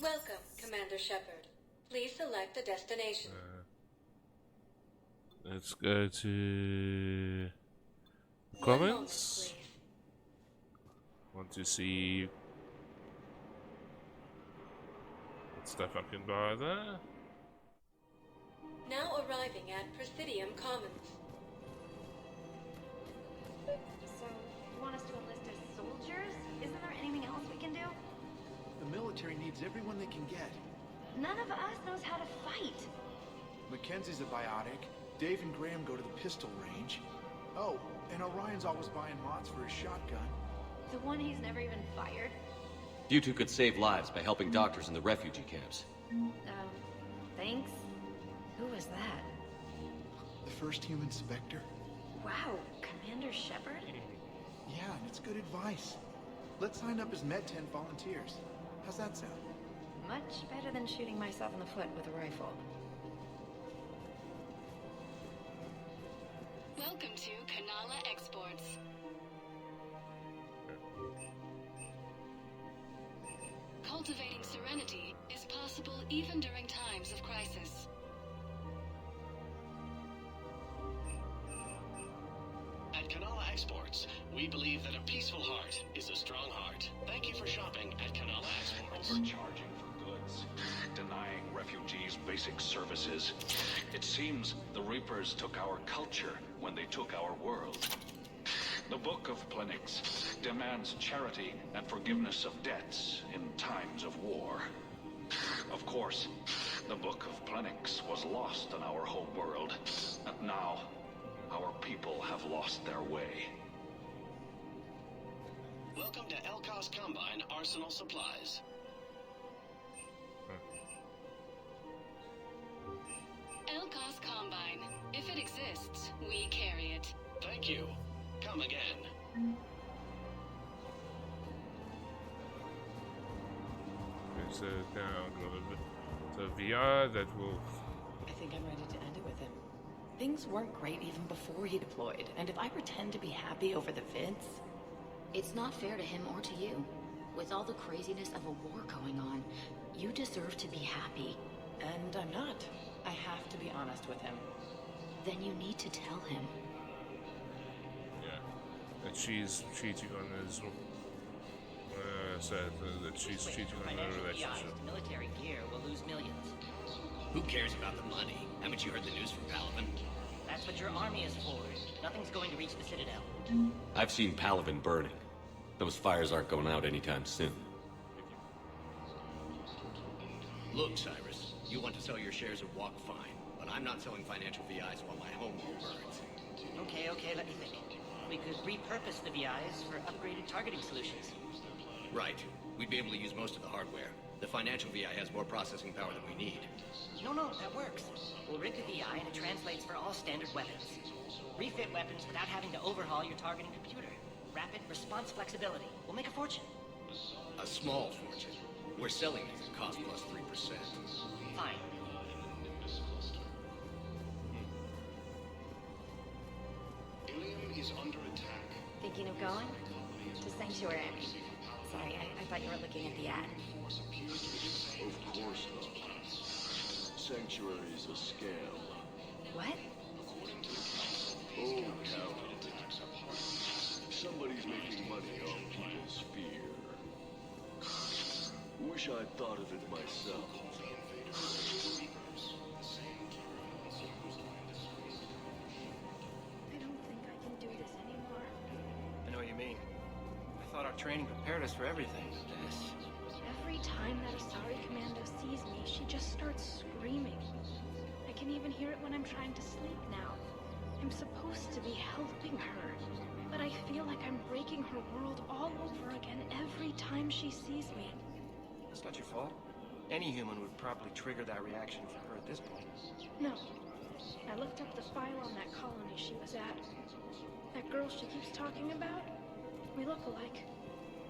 Welcome, Commander Shepard. Please select a destination. Let's go to comments. Want to see what stuff I can buy there. Now arriving at Presidium Commons. So, you want us to enlist as soldiers? Isn't there anything else we can do? The military needs everyone they can get. None of us knows how to fight. Mackenzie's a biotic. Dave and Graham go to the pistol range. Oh, and Orion's always buying mods for his shotgun. The one he's never even fired? You two could save lives by helping doctors in the refugee camps. Thanks. Who was that? The first human Spectre. Wow, Commander Shepard? Yeah, and it's good advice. Let's sign up as Med-10 volunteers. How's that sound? Much better than shooting myself in the foot with a rifle. Welcome to Kanala Exports. Cultivating serenity is possible even during times of crisis. At Kanala Exports, we believe that a peaceful heart is a strong heart. Thank you for shopping at Kanala Exports. Overcharging for goods, denying refugees basic services. It seems the Reapers took our culture when they took our world. The Book of Plenix demands charity and forgiveness of debts in times of war. Of course, the Book of Plenix was lost in our home world, and now our people have lost their way. Welcome to Elkos Combine Arsenal Supplies. Elkos Combine. If it exists, we carry it. Thank you. Come again. It's a VR that will... I think I'm ready to end it with him. Things weren't great even before he deployed, and if I pretend to be happy over the vids... It's not fair to him or to you. With all the craziness of a war going on, you deserve to be happy. And I'm not. I have to be honest with him. Then you need to tell him. That she's cheating on his... said that she's cheating on their relationship. Military gear will lose millions. Who cares about the money? Haven't you heard the news from Palaven? That's what your army is for. Nothing's going to reach the Citadel. I've seen Palaven burning. Those fires aren't going out anytime soon. Look, Cyrus, you want to sell your shares of Walk fine, but I'm not selling financial VIs while my home world burns. Okay, let me think. We could repurpose the VIs for upgraded targeting solutions. Right. We'd be able to use most of the hardware. The financial VI has more processing power than we need. No, that works. We'll rig the VI and it translates for all standard weapons. Refit weapons without having to overhaul your targeting computer. Rapid response flexibility. We'll make a fortune. A small fortune. We're selling these at cost plus 3%. Fine. Ilium is under attack. Thinking of going? To Sanctuary, I mean. Sorry, I thought you were looking at the ad. Of course not. Sanctuary's a scam. What? Oh, Count. Somebody's making money off people's fear. Wish I'd thought of it myself. I don't think I can do this anymore. I know what you mean. I thought our training prepared us for everything. This. Every time that Asari Commando sees me, she just starts screaming. I can even hear it when I'm trying to sleep now. I'm supposed to be helping her, but I feel like I'm breaking her world all over again every time she sees me. That's not your fault. Any human would probably trigger that reaction for her at this point. No. I looked up the file on that colony she was at. That girl she keeps talking about? We look alike.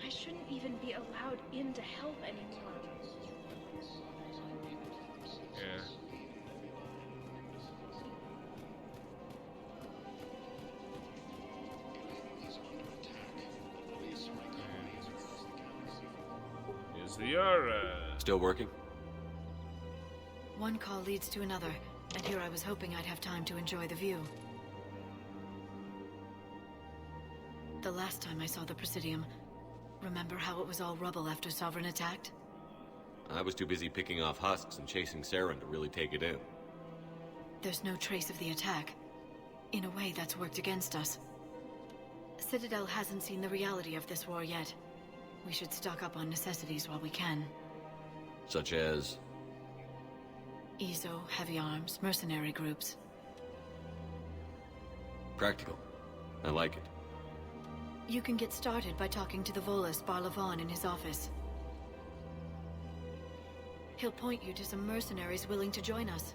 I shouldn't even be allowed in to help anymore. Yeah. Is the Still working? One call leads to another, and here I was hoping I'd have time to enjoy the view. The last time I saw the Presidium, remember how it was all rubble after Sovereign attacked? I was too busy picking off husks and chasing Saren to really take it in. There's no trace of the attack. In a way, that's worked against us. Citadel hasn't seen the reality of this war yet. We should stock up on necessities while we can. Such as? ESO, heavy arms, mercenary groups. Practical. I like it. You can get started by talking to the Volus Barlavan in his office. He'll point you to some mercenaries willing to join us.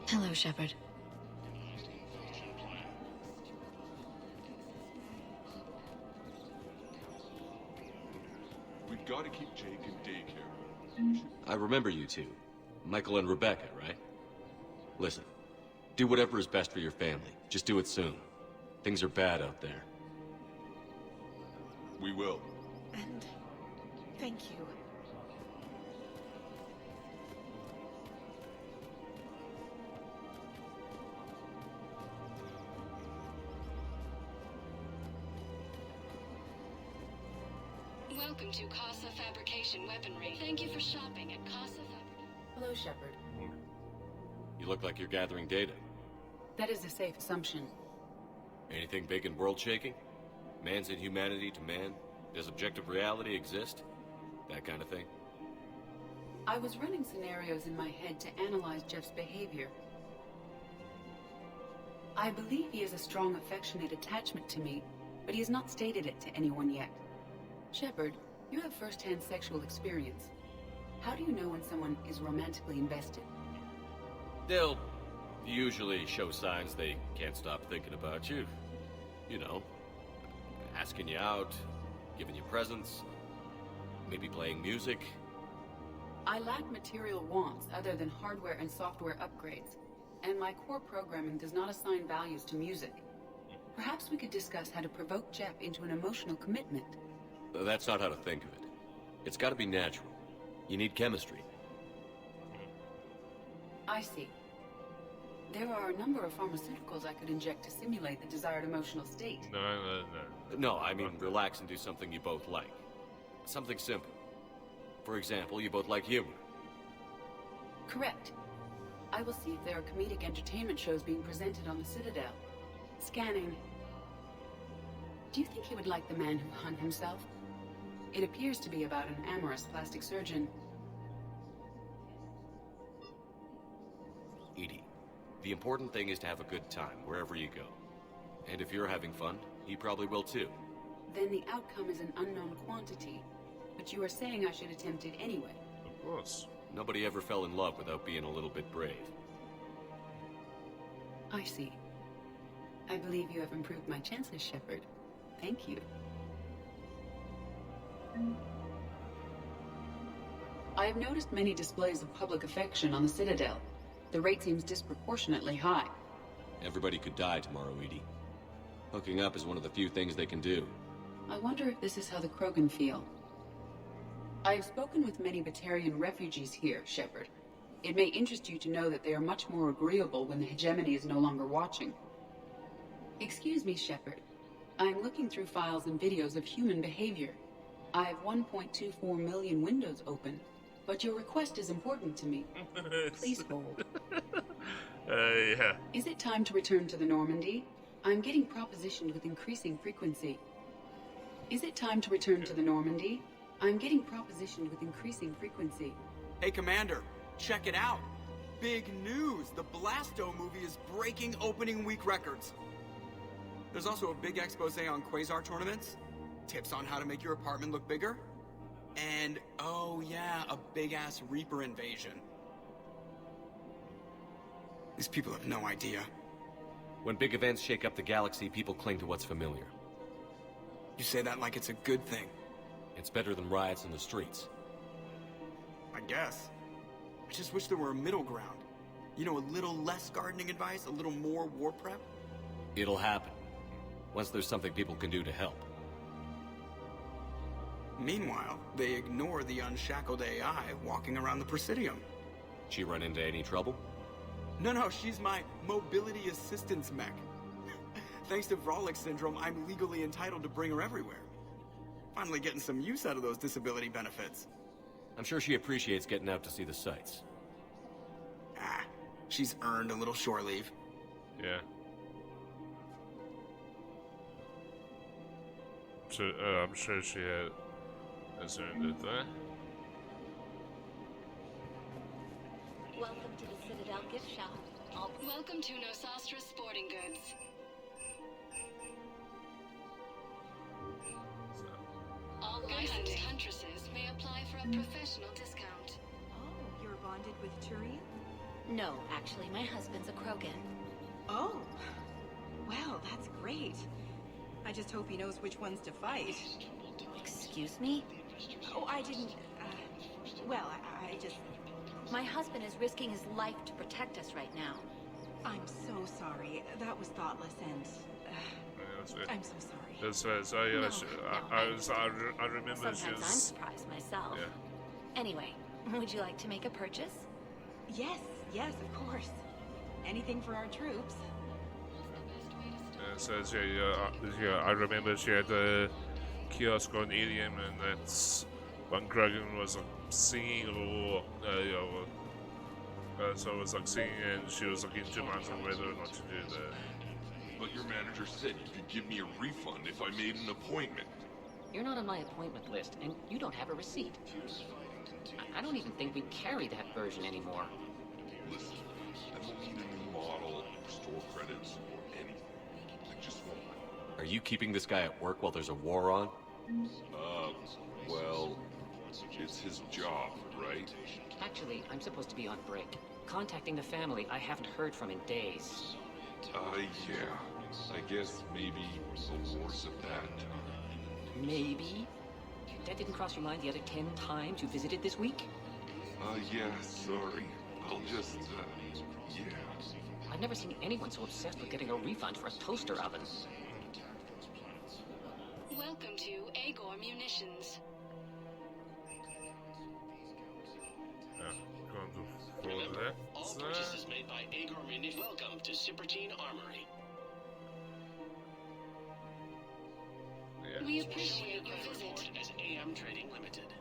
Hello, Shepard. We've got to keep Jake in daycare. I remember you two. Michael and Rebecca, right? Listen, do whatever is best for your family. Just do it soon. Things are bad out there. We will. And thank you. Welcome to Casa Fabrication Weaponry. Thank you for shopping at Casa Fabrication. Hello, Shepard. You look like you're gathering data. That is a safe assumption. Anything big and world-shaking? Man's inhumanity to man? Does objective reality exist? That kind of thing? I was running scenarios in my head to analyze Jeff's behavior. I believe he has a strong affectionate attachment to me, but he has not stated it to anyone yet. Shepard, you have first-hand sexual experience. How do you know when someone is romantically invested? They'll usually show signs they can't stop thinking about you. You know, asking you out, giving you presents, maybe playing music. I lack material wants other than hardware and software upgrades, and my core programming does not assign values to music. Perhaps we could discuss how to provoke Jeff into an emotional commitment. That's not how to think of it. It's got to be natural. You need chemistry. I see. There are a number of pharmaceuticals I could inject to simulate the desired emotional state. No, I mean relax and do something you both like. Something simple. For example, you both like humor. Correct. I will see if there are comedic entertainment shows being presented on the Citadel. Scanning. Do you think he would like The Man Who Hung Himself? It appears to be about an amorous plastic surgeon. Edie, the important thing is to have a good time wherever you go. And if you're having fun, he probably will too. Then the outcome is an unknown quantity. But you are saying I should attempt it anyway. Of course. Nobody ever fell in love without being a little bit brave. I see. I believe you have improved my chances, Shepard. Thank you. I have noticed many displays of public affection on the Citadel. The rate seems disproportionately high. Everybody could die tomorrow, Edie. Hooking up is one of the few things they can do. I wonder if this is how the Krogan feel. I have spoken with many Batarian refugees here, Shepard. It may interest you to know that they are much more agreeable when the hegemony is no longer watching. Excuse me, Shepard. I am looking through files and videos of human behavior. I have 1.24 million windows open, but your request is important to me. Please hold. Yeah. Is it time to return to the Normandy? I'm getting propositioned with increasing frequency. Is it time to return to the Normandy? I'm getting propositioned with increasing frequency. Hey, Commander, check it out. Big news! The Blasto movie is breaking opening week records. There's also a big expose on Quasar tournaments, tips on how to make your apartment look bigger, and, oh yeah, a big-ass Reaper invasion. These people have no idea. When big events shake up the galaxy, people cling to what's familiar. You say that like it's a good thing. It's better than riots in the streets. I guess. I just wish there were a middle ground. You know, a little less gardening advice, a little more war prep. It'll happen. Once there's something people can do to help. Meanwhile, they ignore the unshackled AI walking around the Presidium. She run into any trouble? No, she's my mobility assistance mech. Thanks to Vralik syndrome, I'm legally entitled to bring her everywhere. Finally getting some use out of those disability benefits. I'm sure she appreciates getting out to see the sights. Ah, she's earned a little shore leave. Yeah. So, I'm sure she has earned it there. Welcome to the Citadel gift shop. Welcome to Nosastra Sporting Goods. All licensed huntresses may apply for a professional discount. Oh, you're bonded with Turian? No, actually, my husband's a Krogan. Oh, well, that's great. I just hope he knows which ones to fight. Excuse me? Oh, I didn't, well, I just... My husband is risking his life to protect us right now. I'm so sorry. That was thoughtless and... I'm so sorry. I remember Sometimes she was... I'm surprised myself. Yeah. Anyway, would you like to make a purchase? Yes, of course. Anything for our troops. I remember she had a kiosk on Ilium, and that's one Krogan was singing, or so it was like singing, and she was looking 2 months on whether or not to do that. But your manager said you could give me a refund if I made an appointment. You're not on my appointment list, and you don't have a receipt. I don't even think we carry that version anymore. Listen, I don't need a new model, or store credits, or anything. I just want Are you keeping this guy at work while there's a war on? Well, it's his job, right? Actually, I'm supposed to be on break. Contacting the family I haven't heard from in days. Yeah. I guess maybe the war's a bad time. Maybe? That didn't cross your mind the other 10 times you visited this week? Yeah, sorry. I'll just, yeah. I've never seen anyone so obsessed with getting a refund for a toaster oven. Welcome to Agor Munitions. Remember, all purchases made by Agor Munitions. Welcome to Cipertine Armory. We appreciate your visit. Report as AM Trading Limited.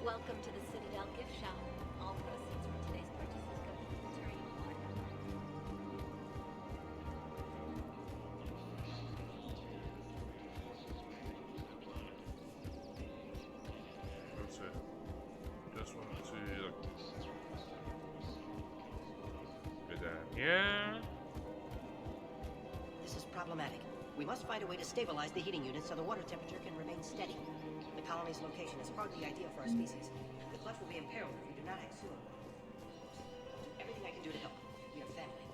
Welcome to the Citadel gift shop. All proceeds from today's purchases go to the Turian Order. That's it. Just wanted to go down here. This is problematic. We must find a way to stabilize the heating unit so the water temperature can remain steady. The colony's location is hardly ideal for our species. The clutch will be imperiled if we do not act soon. I'll do everything I can do to help. We are family.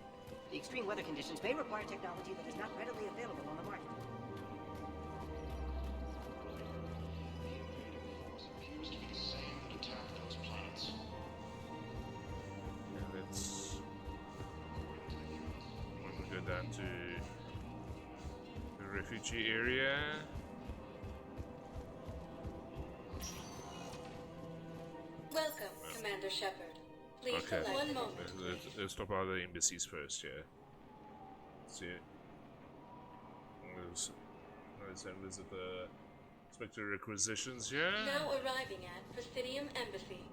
The extreme weather conditions may require technology that is not readily available on the market. And let's go down to the refugee area. Welcome, Commander Shepard. Please Okay. one moment. Let's stop by the embassies first, yeah. See it. Let's then visit the Spectre requisitions, yeah? Now arriving at Presidium Embassy.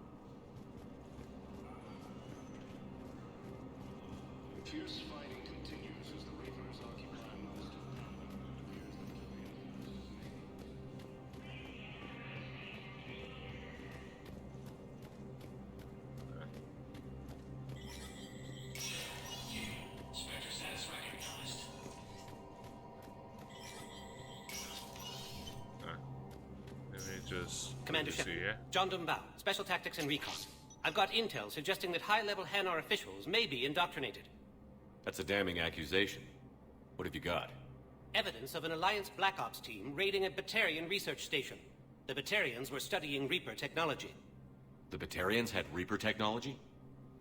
Fierce fighting continues as the Reapers occupy most of the Spectre status recognized. Let me just... Commander let me see, Shepard, yeah? John Dumbao, Special Tactics and Recon. I've got intel suggesting that high-level Hanar officials may be indoctrinated. That's a damning accusation. What have you got? Evidence of an Alliance Black Ops team raiding a Batarian research station. The Batarians were studying Reaper technology. The Batarians had Reaper technology?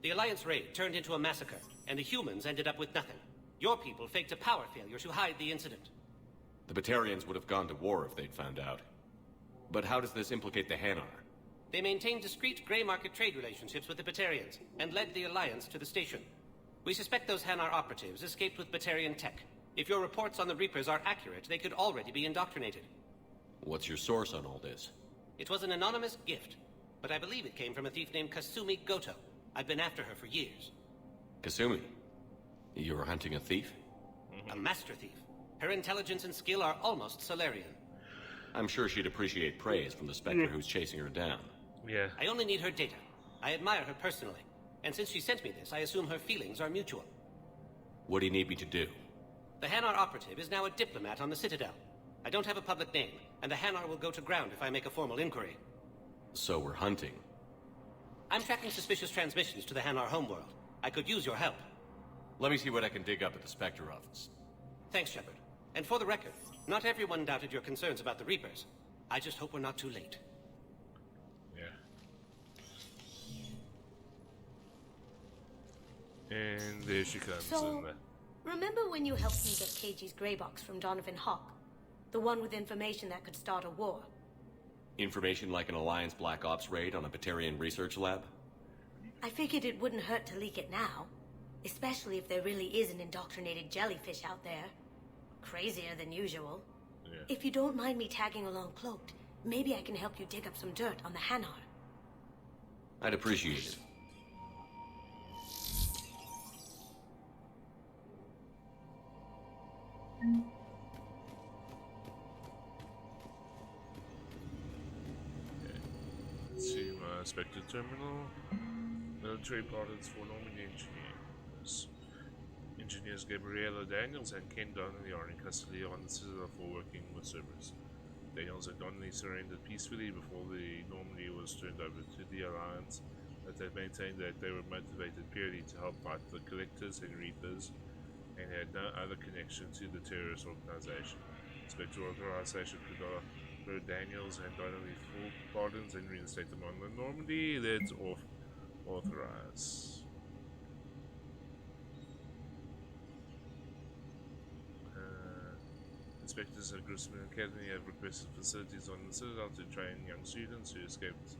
The Alliance raid turned into a massacre, and the humans ended up with nothing. Your people faked a power failure to hide the incident. The Batarians would have gone to war if they'd found out. But how does this implicate the Hanar? They maintained discreet gray market trade relationships with the Batarians, and led the Alliance to the station. We suspect those Hanar operatives escaped with Batarian tech. If your reports on the Reapers are accurate, they could already be indoctrinated. What's your source on all this? It was an anonymous gift, but I believe it came from a thief named Kasumi Goto. I've been after her for years. Kasumi? You were hunting a thief? A master thief. Her intelligence and skill are almost Solarian. I'm sure she'd appreciate praise from the Spectre who's chasing her down. Yeah. I only need her data. I admire her personally. And since she sent me this, I assume her feelings are mutual. What do you need me to do? The Hanar operative is now a diplomat on the Citadel. I don't have a public name, and the Hanar will go to ground if I make a formal inquiry. So we're hunting. I'm tracking suspicious transmissions to the Hanar homeworld. I could use your help. Let me see what I can dig up at the Spectre office. Thanks, Shepard. And for the record, not everyone doubted your concerns about the Reapers. I just hope we're not too late. Yeah. And there she comes So, in there. remember when you helped me get KG's grey box from Donovan Hawk? The one with information that could start a war? Information like an Alliance Black Ops raid on a Batarian research lab? I figured it wouldn't hurt to leak it now. Especially if there really is an indoctrinated jellyfish out there. Crazier than usual. Yeah. If you don't mind me tagging along cloaked, maybe I can help you dig up some dirt on the Hanar. I'd appreciate it. Let's see, Spectre Terminal. Military pilots for Normandy engineers. Engineers Gabriela Daniels and Ken Donnelly are in custody on the Citadel for working with Cerberus. Daniels and Donnelly surrendered peacefully before the Normandy was turned over to the Alliance, but they maintained that they were motivated purely to help fight the Collectors and Reapers and had no other connection to the terrorist organization. Spectre authorization could offer Daniels and Donnelly full pardons and reinstate them on the Normandy. That's authorized. Inspectors at Grisman Academy have requested facilities on the Citadel to train young students who escaped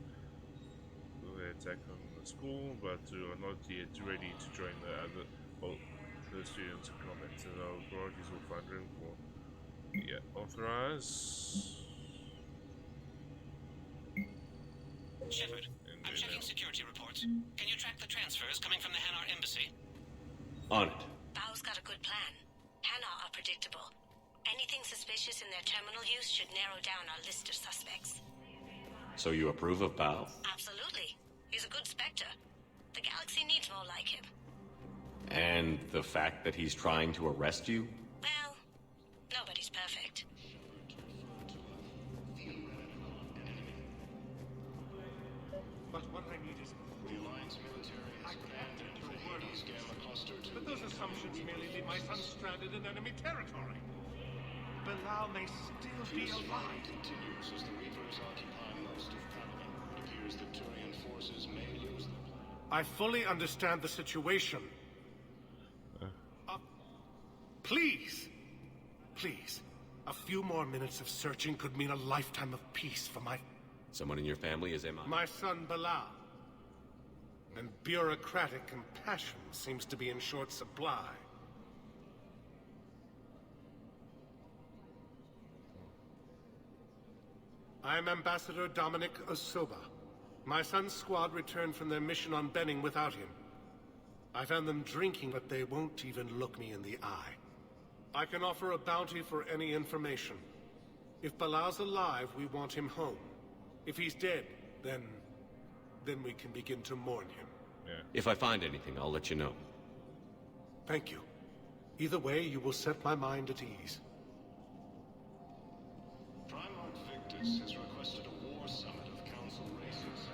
the attack on the school, but who are not yet ready to join the students in combat. So the authorities will find room for authorize. Shepard, I'm checking security reports. Can you track the transfers coming from the Hanar embassy? On it. Bao's got a good plan. Hanar are predictable. Anything suspicious in their terminal use should narrow down our list of suspects. So you approve of Bao? Absolutely. He's a good Spectre. The galaxy needs more like him. And the fact that he's trying to arrest you? Well, nobody's perfect. But what I need is the Alliance military has abandoned the Hades Gamma Cluster to... But those assumptions merely leave my son stranded in enemy territory. Bilal may still be alive. Continues as the Reapers occupy most of Paladin. It appears that Turian forces may lose them. I fully understand the situation. Please! Please. A few more minutes of searching could mean a lifetime of peace for my... Someone in your family is MI? My son, Bilal. And bureaucratic compassion seems to be in short supply. I am Ambassador Dominic Osoba. My son's squad returned from their mission on Benning without him. I found them drinking, but they won't even look me in the eye. I can offer a bounty for any information. If Bilal's alive, we want him home. If he's dead, then we can begin to mourn him. Yeah. If I find anything, I'll let you know. Thank you. Either way, you will set my mind at ease. Primarch Victus has requested a war summit of Council races.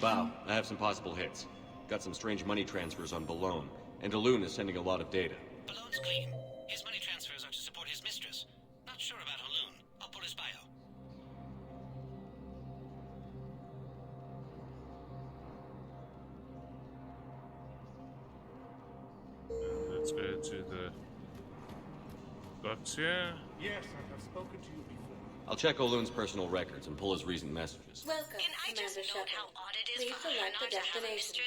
Bao, I have some possible hits. Got some strange money transfers on Balone, and Alun is sending a lot of data. Balone's clean. His money transfers are to support his mistress. Not sure about Alun. I'll pull his bio. Let's go to the docks here. Yes, I have spoken to you before. I'll check Olun's personal records and pull his recent messages. Welcome, Commander Shepard. How odd it is for select the destination.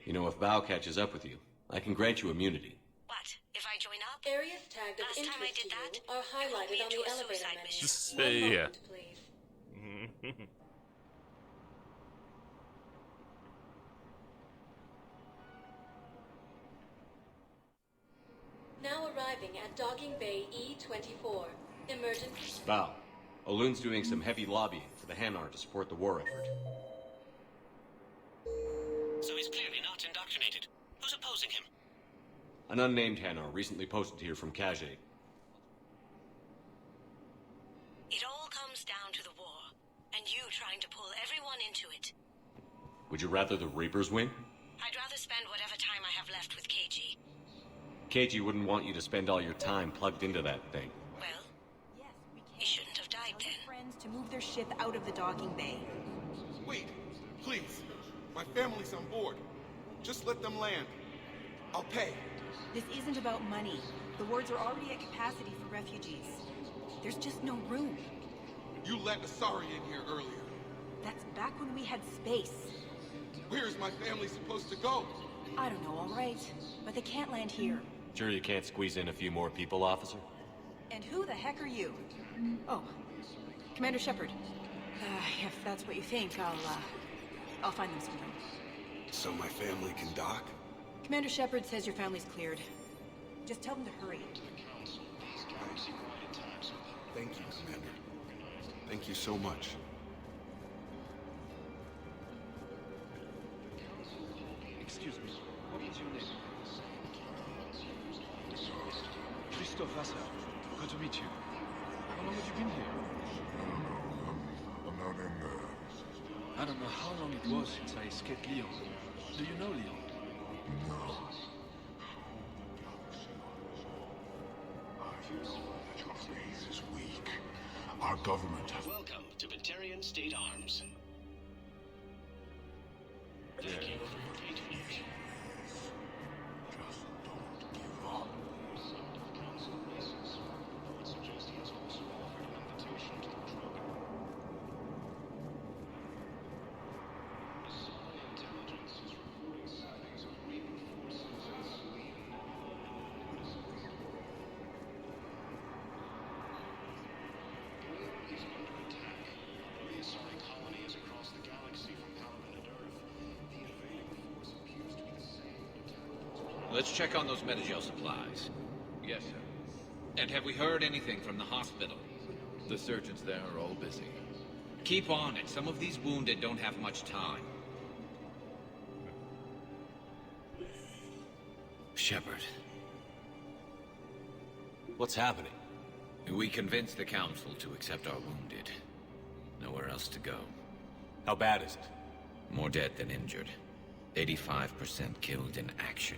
You know, if Bao catches up with you, I can grant you immunity. What? If I join up? Areas tagged of interest to you are highlighted on the elevator menu. One Yeah. moment, please. Now arriving at Docking Bay E-24. Emergency... Val, Olun's doing some heavy lobbying for the Hanar to support the war effort. So he's clearly not indoctrinated. Who's opposing him? An unnamed Hanar recently posted here from Khajiit. It all comes down to the war, and you trying to pull everyone into it. Would you rather the Reapers win? I'd rather spend whatever time I have left with KG. KG wouldn't want you to spend all your time plugged into that thing. Well, he shouldn't have died then. Friends to move their ship out of the docking bay. Wait, please. My family's on board. Just let them land. I'll pay. This isn't about money. The wards are already at capacity for refugees. There's just no room. You let Asari in here earlier. That's back when we had space. Where is my family supposed to go? I don't know, all right. But they can't land here. Sure you can't squeeze in a few more people, officer? And who the heck are you? Oh, Commander Shepard. If that's what you think, I'll find them somewhere. So my family can dock? Commander Shepard says your family's cleared. Just tell them to hurry. Thank you, Commander. Thank you so much. Excuse me, what is your name? Christophe Vassar. Good to meet you. How long have you been here? I'm not in there. I don't know how long it was since I escaped Lyon. Do you know Lyon? No. I know that your faith is weak. Our government has... Welcome to Batarian State Arms. Thank you for your patronage. Just don't give up. Let's check on those Metagel supplies. Yes, sir. And have we heard anything from the hospital? The surgeons there are all busy. Keep on it. Some of these wounded don't have much time. Shepard. What's happening? We convinced the Council to accept our wounded. Nowhere else to go. How bad is it? More dead than injured. 85% killed in action.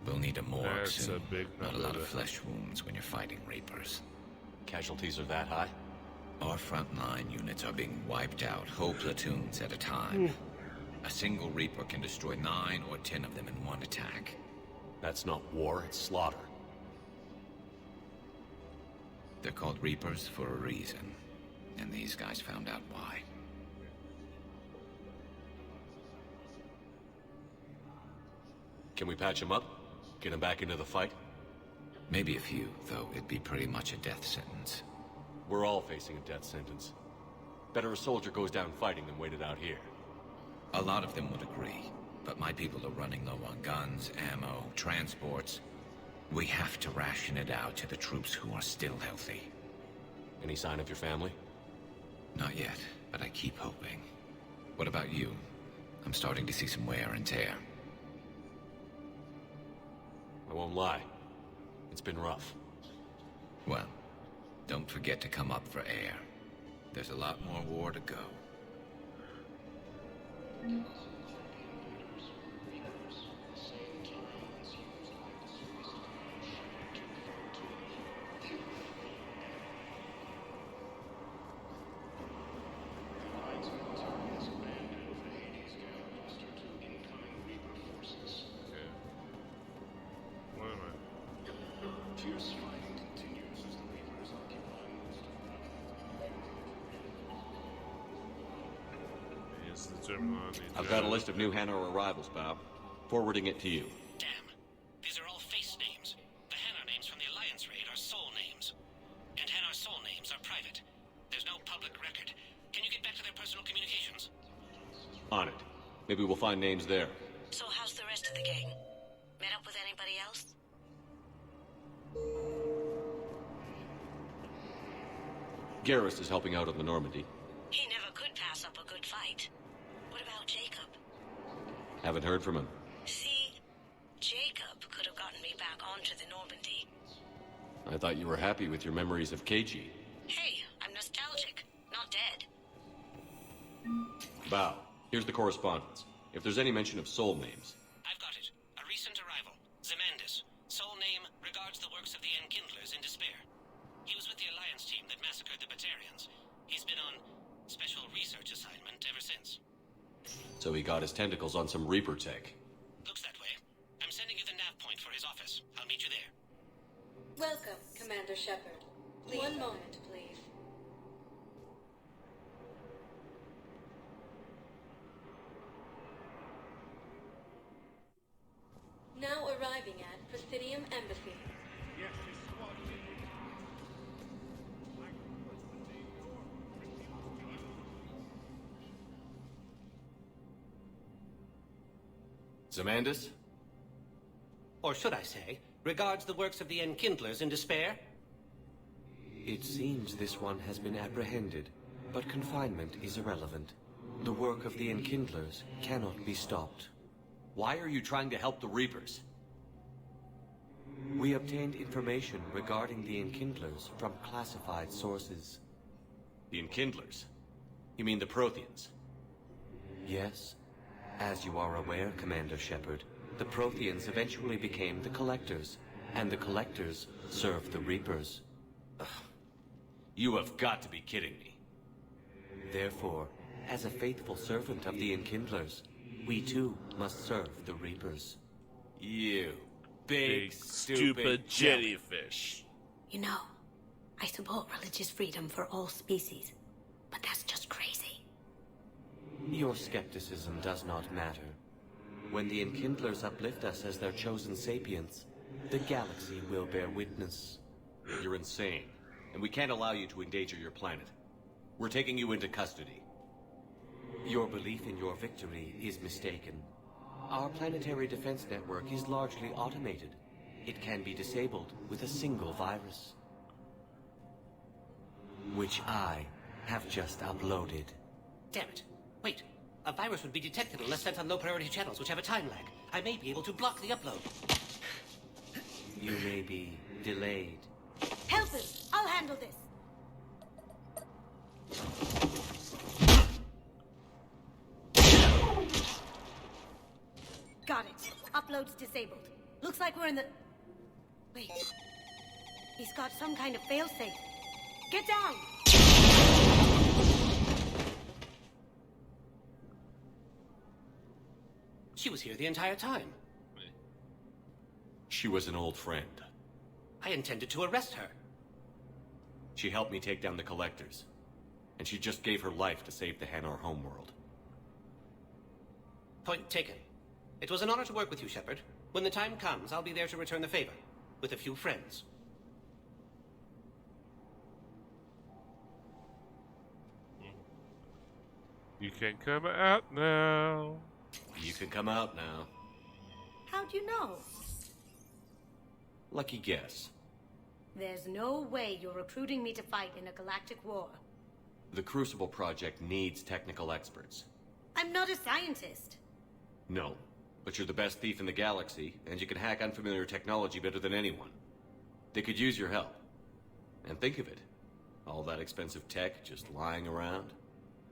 We'll need a morgue That's soon. a big Not a number lot of to- flesh wounds when you're fighting Reapers. Casualties are that high? Our frontline units are being wiped out, whole platoons at a time. A single Reaper can destroy 9 or 10 of them in one attack. That's not war, it's slaughter. They're called Reapers for a reason, and these guys found out why. Can we patch him up? Get him back into the fight? Maybe a few, though it'd be pretty much a death sentence. We're all facing a death sentence. Better a soldier goes down fighting than waited out here. A lot of them would agree, but my people are running low on guns, ammo, transports. We have to ration it out to the troops who are still healthy. Any sign of your family? Not yet, but I keep hoping. What about you? I'm starting to see some wear and tear. I won't lie. It's been rough. Well, don't forget to come up for air. There's a lot more war to go. What am I? Fierce fighting continues as the Reapers occupy most of Yes, the terminal needs I've got a list of new Hanar arrivals, Bob. Forwarding it to you. Damn. These are all face names. The Hanar names from the Alliance raid are soul names. And Hanar soul names are private. There's no public record. Can you get back to their personal communications? On it. Maybe we'll find names there. So how's the rest of the gang? Met up with anybody else? Garrus is helping out on the Normandy. He never could pass up a good fight. What about Jacob? Haven't heard from him. See, Jacob could have gotten me back onto the Normandy. I thought you were happy with your memories of KG. Hey, I'm nostalgic, not dead. Bow, here's the correspondence. If there's any mention of soul names. I've got it. A recent arrival. Zemandis. Soul name regards the works of the Enkindlers in despair. He was with the Alliance team that massacred the Batarians. He's been on special research assignment ever since. So he got his tentacles on some Reaper tech. Looks that way. I'm sending you the nav point for his office. I'll meet you there. Welcome, Commander Shepard. One moment, please. Now arriving at Presidium Embassy. Zemandis? Or should I say, regards the works of the Enkindlers in despair? It seems this one has been apprehended, but confinement is irrelevant. The work of the Enkindlers cannot be stopped. Why are you trying to help the Reapers? We obtained information regarding the Enkindlers from classified sources. The Enkindlers? You mean the Protheans? Yes. As you are aware, Commander Shepard, the Protheans eventually became the Collectors, and the Collectors served the Reapers. Ugh. You have got to be kidding me. Therefore, as a faithful servant of the Enkindlers, we too must serve the Reapers. You big stupid jellyfish. You know, I support religious freedom for all species, but that's just crazy. Your skepticism does not matter. When the Enkindlers uplift us as their chosen sapients, the galaxy will bear witness. You're insane, and we can't allow you to endanger your planet. We're taking you into custody. Your belief in your victory is mistaken. Our planetary defense network is largely automated. It can be disabled with a single virus, which I have just uploaded. Damn it. Wait. A virus would be detected unless sent on low-priority channels, which have a time lag. I may be able to block the upload. You may be delayed. Help him! I'll handle this! Got it. Upload's disabled. Looks like we're in the... Wait. He's got some kind of failsafe. Get down! She was here the entire time. She was an old friend. I intended to arrest her. She helped me take down the Collectors. And she just gave her life to save the Hanar homeworld. Point taken. It was an honor to work with you, Shepard. When the time comes, I'll be there to return the favor. With a few friends. You can come out now. You can come out now. How'd you know? Lucky guess. There's no way you're recruiting me to fight in a galactic war. The Crucible Project needs technical experts. I'm not a scientist. No, but you're the best thief in the galaxy, and you can hack unfamiliar technology better than anyone. They could use your help. And think of it. All that expensive tech just lying around.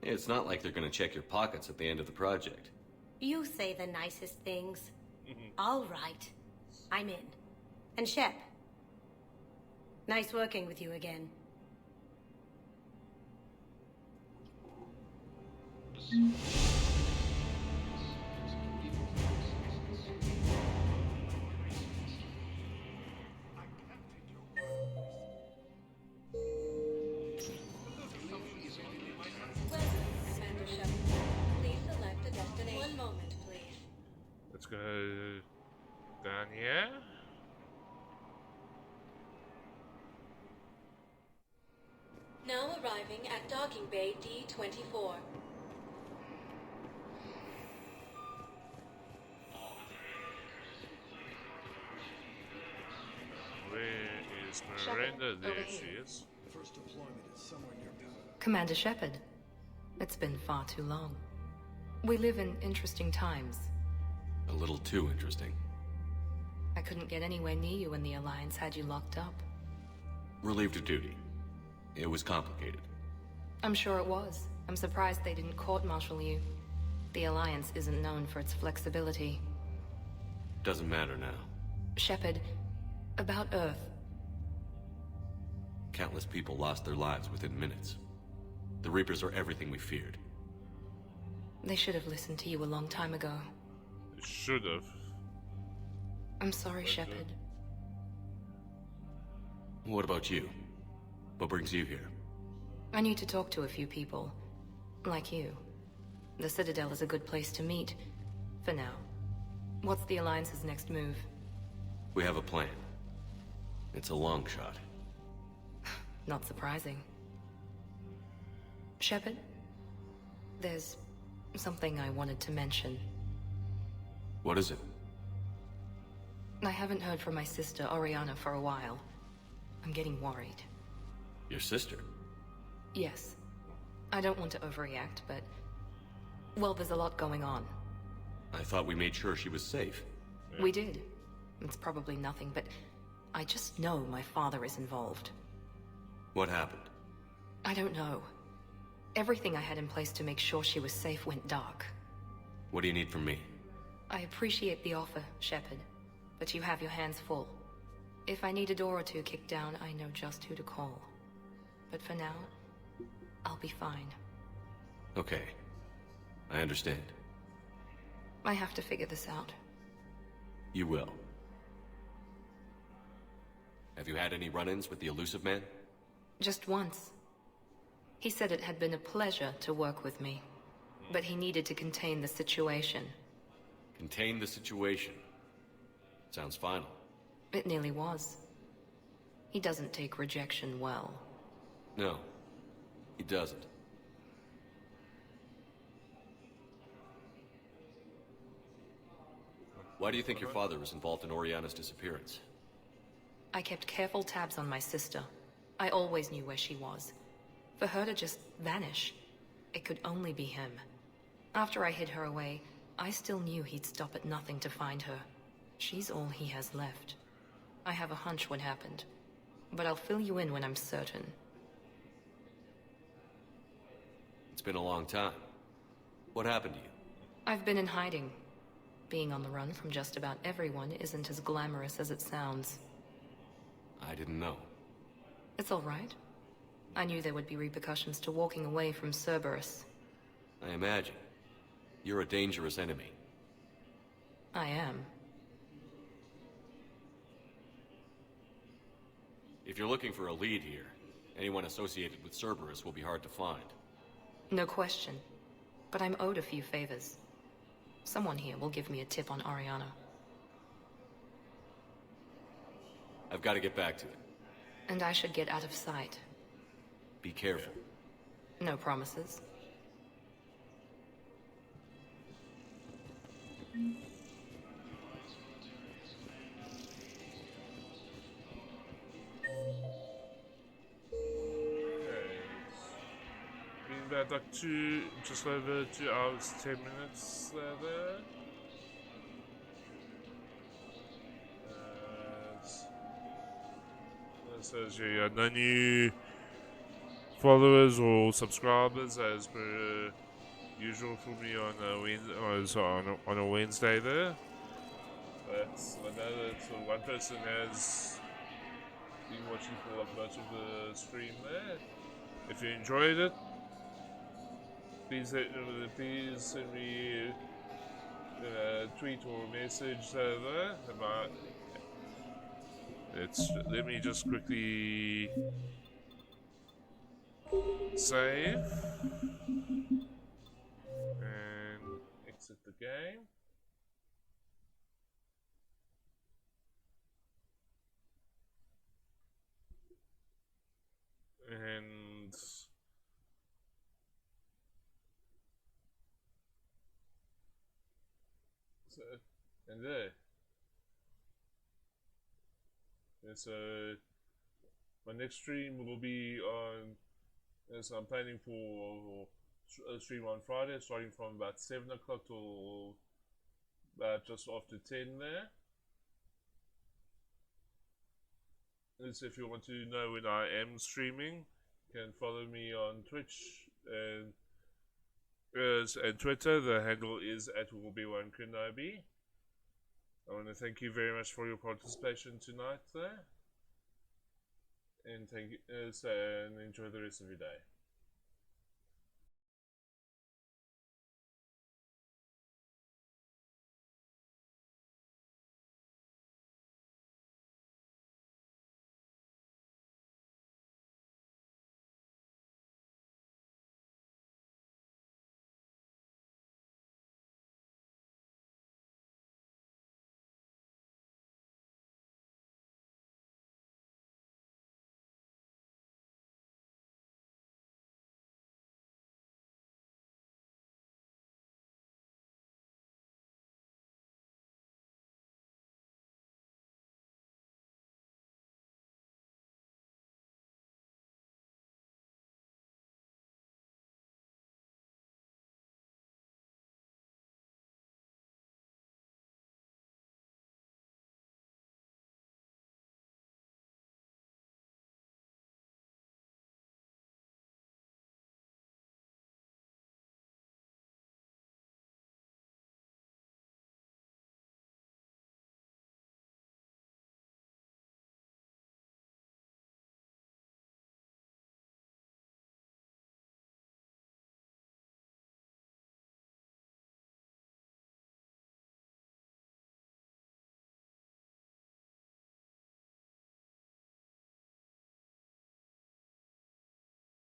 It's not like they're gonna check your pockets at the end of the project. You say the nicest things. All right. I'm in. And Shep. Nice working with you again. Commander Shepard. Please select a destination. One moment, please. Let's go down here. Now arriving at Docking Bay D-24. Where is Miranda? There she is. first deployment is somewhere nearby. Commander Shepard. It's been far too long. We live in interesting times. A little too interesting. I couldn't get anywhere near you when the Alliance had you locked up. Relieved of duty. It was complicated. I'm sure it was. I'm surprised they didn't court-martial you. The Alliance isn't known for its flexibility. Doesn't matter now. Shepard, about Earth. Countless people lost their lives within minutes. The Reapers are everything we feared. They should have listened to you a long time ago. They should have. I'm sorry, Shepard. What about you? What brings you here? I need to talk to a few people. Like you. The Citadel is a good place to meet. For now. What's the Alliance's next move? We have a plan. It's a long shot. Not surprising. Shepard? There's something I wanted to mention. What is it? I haven't heard from my sister, Oriana, for a while. I'm getting worried. Your sister? Yes. I don't want to overreact, but... well, there's a lot going on. I thought we made sure she was safe. We did. It's probably nothing, but... I just know my father is involved. What happened? I don't know. Everything I had in place to make sure she was safe went dark. What do you need from me? I appreciate the offer, Shepard, but you have your hands full. If I need a door or two kicked down, I know just who to call. But for now, I'll be fine. Okay. I understand. I have to figure this out. You will. Have you had any run-ins with the Elusive Man? Just once. He said it had been a pleasure to work with me, but he needed to contain the situation. Contain the situation. Sounds final. It nearly was. He doesn't take rejection well. No, he doesn't. Why do you think your father was involved in Oriana's disappearance? I kept careful tabs on my sister. I always knew where she was. For her to just vanish, it could only be him. After I hid her away, I still knew he'd stop at nothing to find her. She's all he has left. I have a hunch what happened, but I'll fill you in when I'm certain. It's been a long time. What happened to you? I've been in hiding. Being on the run from just about everyone isn't as glamorous as it sounds. I didn't know. It's all right. I knew there would be repercussions to walking away from Cerberus. I imagine. You're a dangerous enemy. I am. If you're looking for a lead here, anyone associated with Cerberus will be hard to find. No question. But I'm owed a few favors. Someone here will give me a tip on Oriana. I've got to get back to it. And I should get out of sight. Be careful. No promises. Been about like just over 2 hours, 10 minutes there. It says you got no new followers or subscribers as per usual for me on a Wednesday there. But I know that one person has been watching for like much of the stream there. If you enjoyed it, please send me a tweet or a message there about. Let me just quickly save and exit the game. And so, and there. And so My next stream will be on, as I'm planning for a stream on Friday, starting from about 7 o'clock till about just after 10 there. So if you want to know when I am streaming, you can follow me on Twitch and Twitter. The handle is @WillBe1Kenobi. I want to thank you very much for your participation tonight there, and thank you, and enjoy the rest of your day.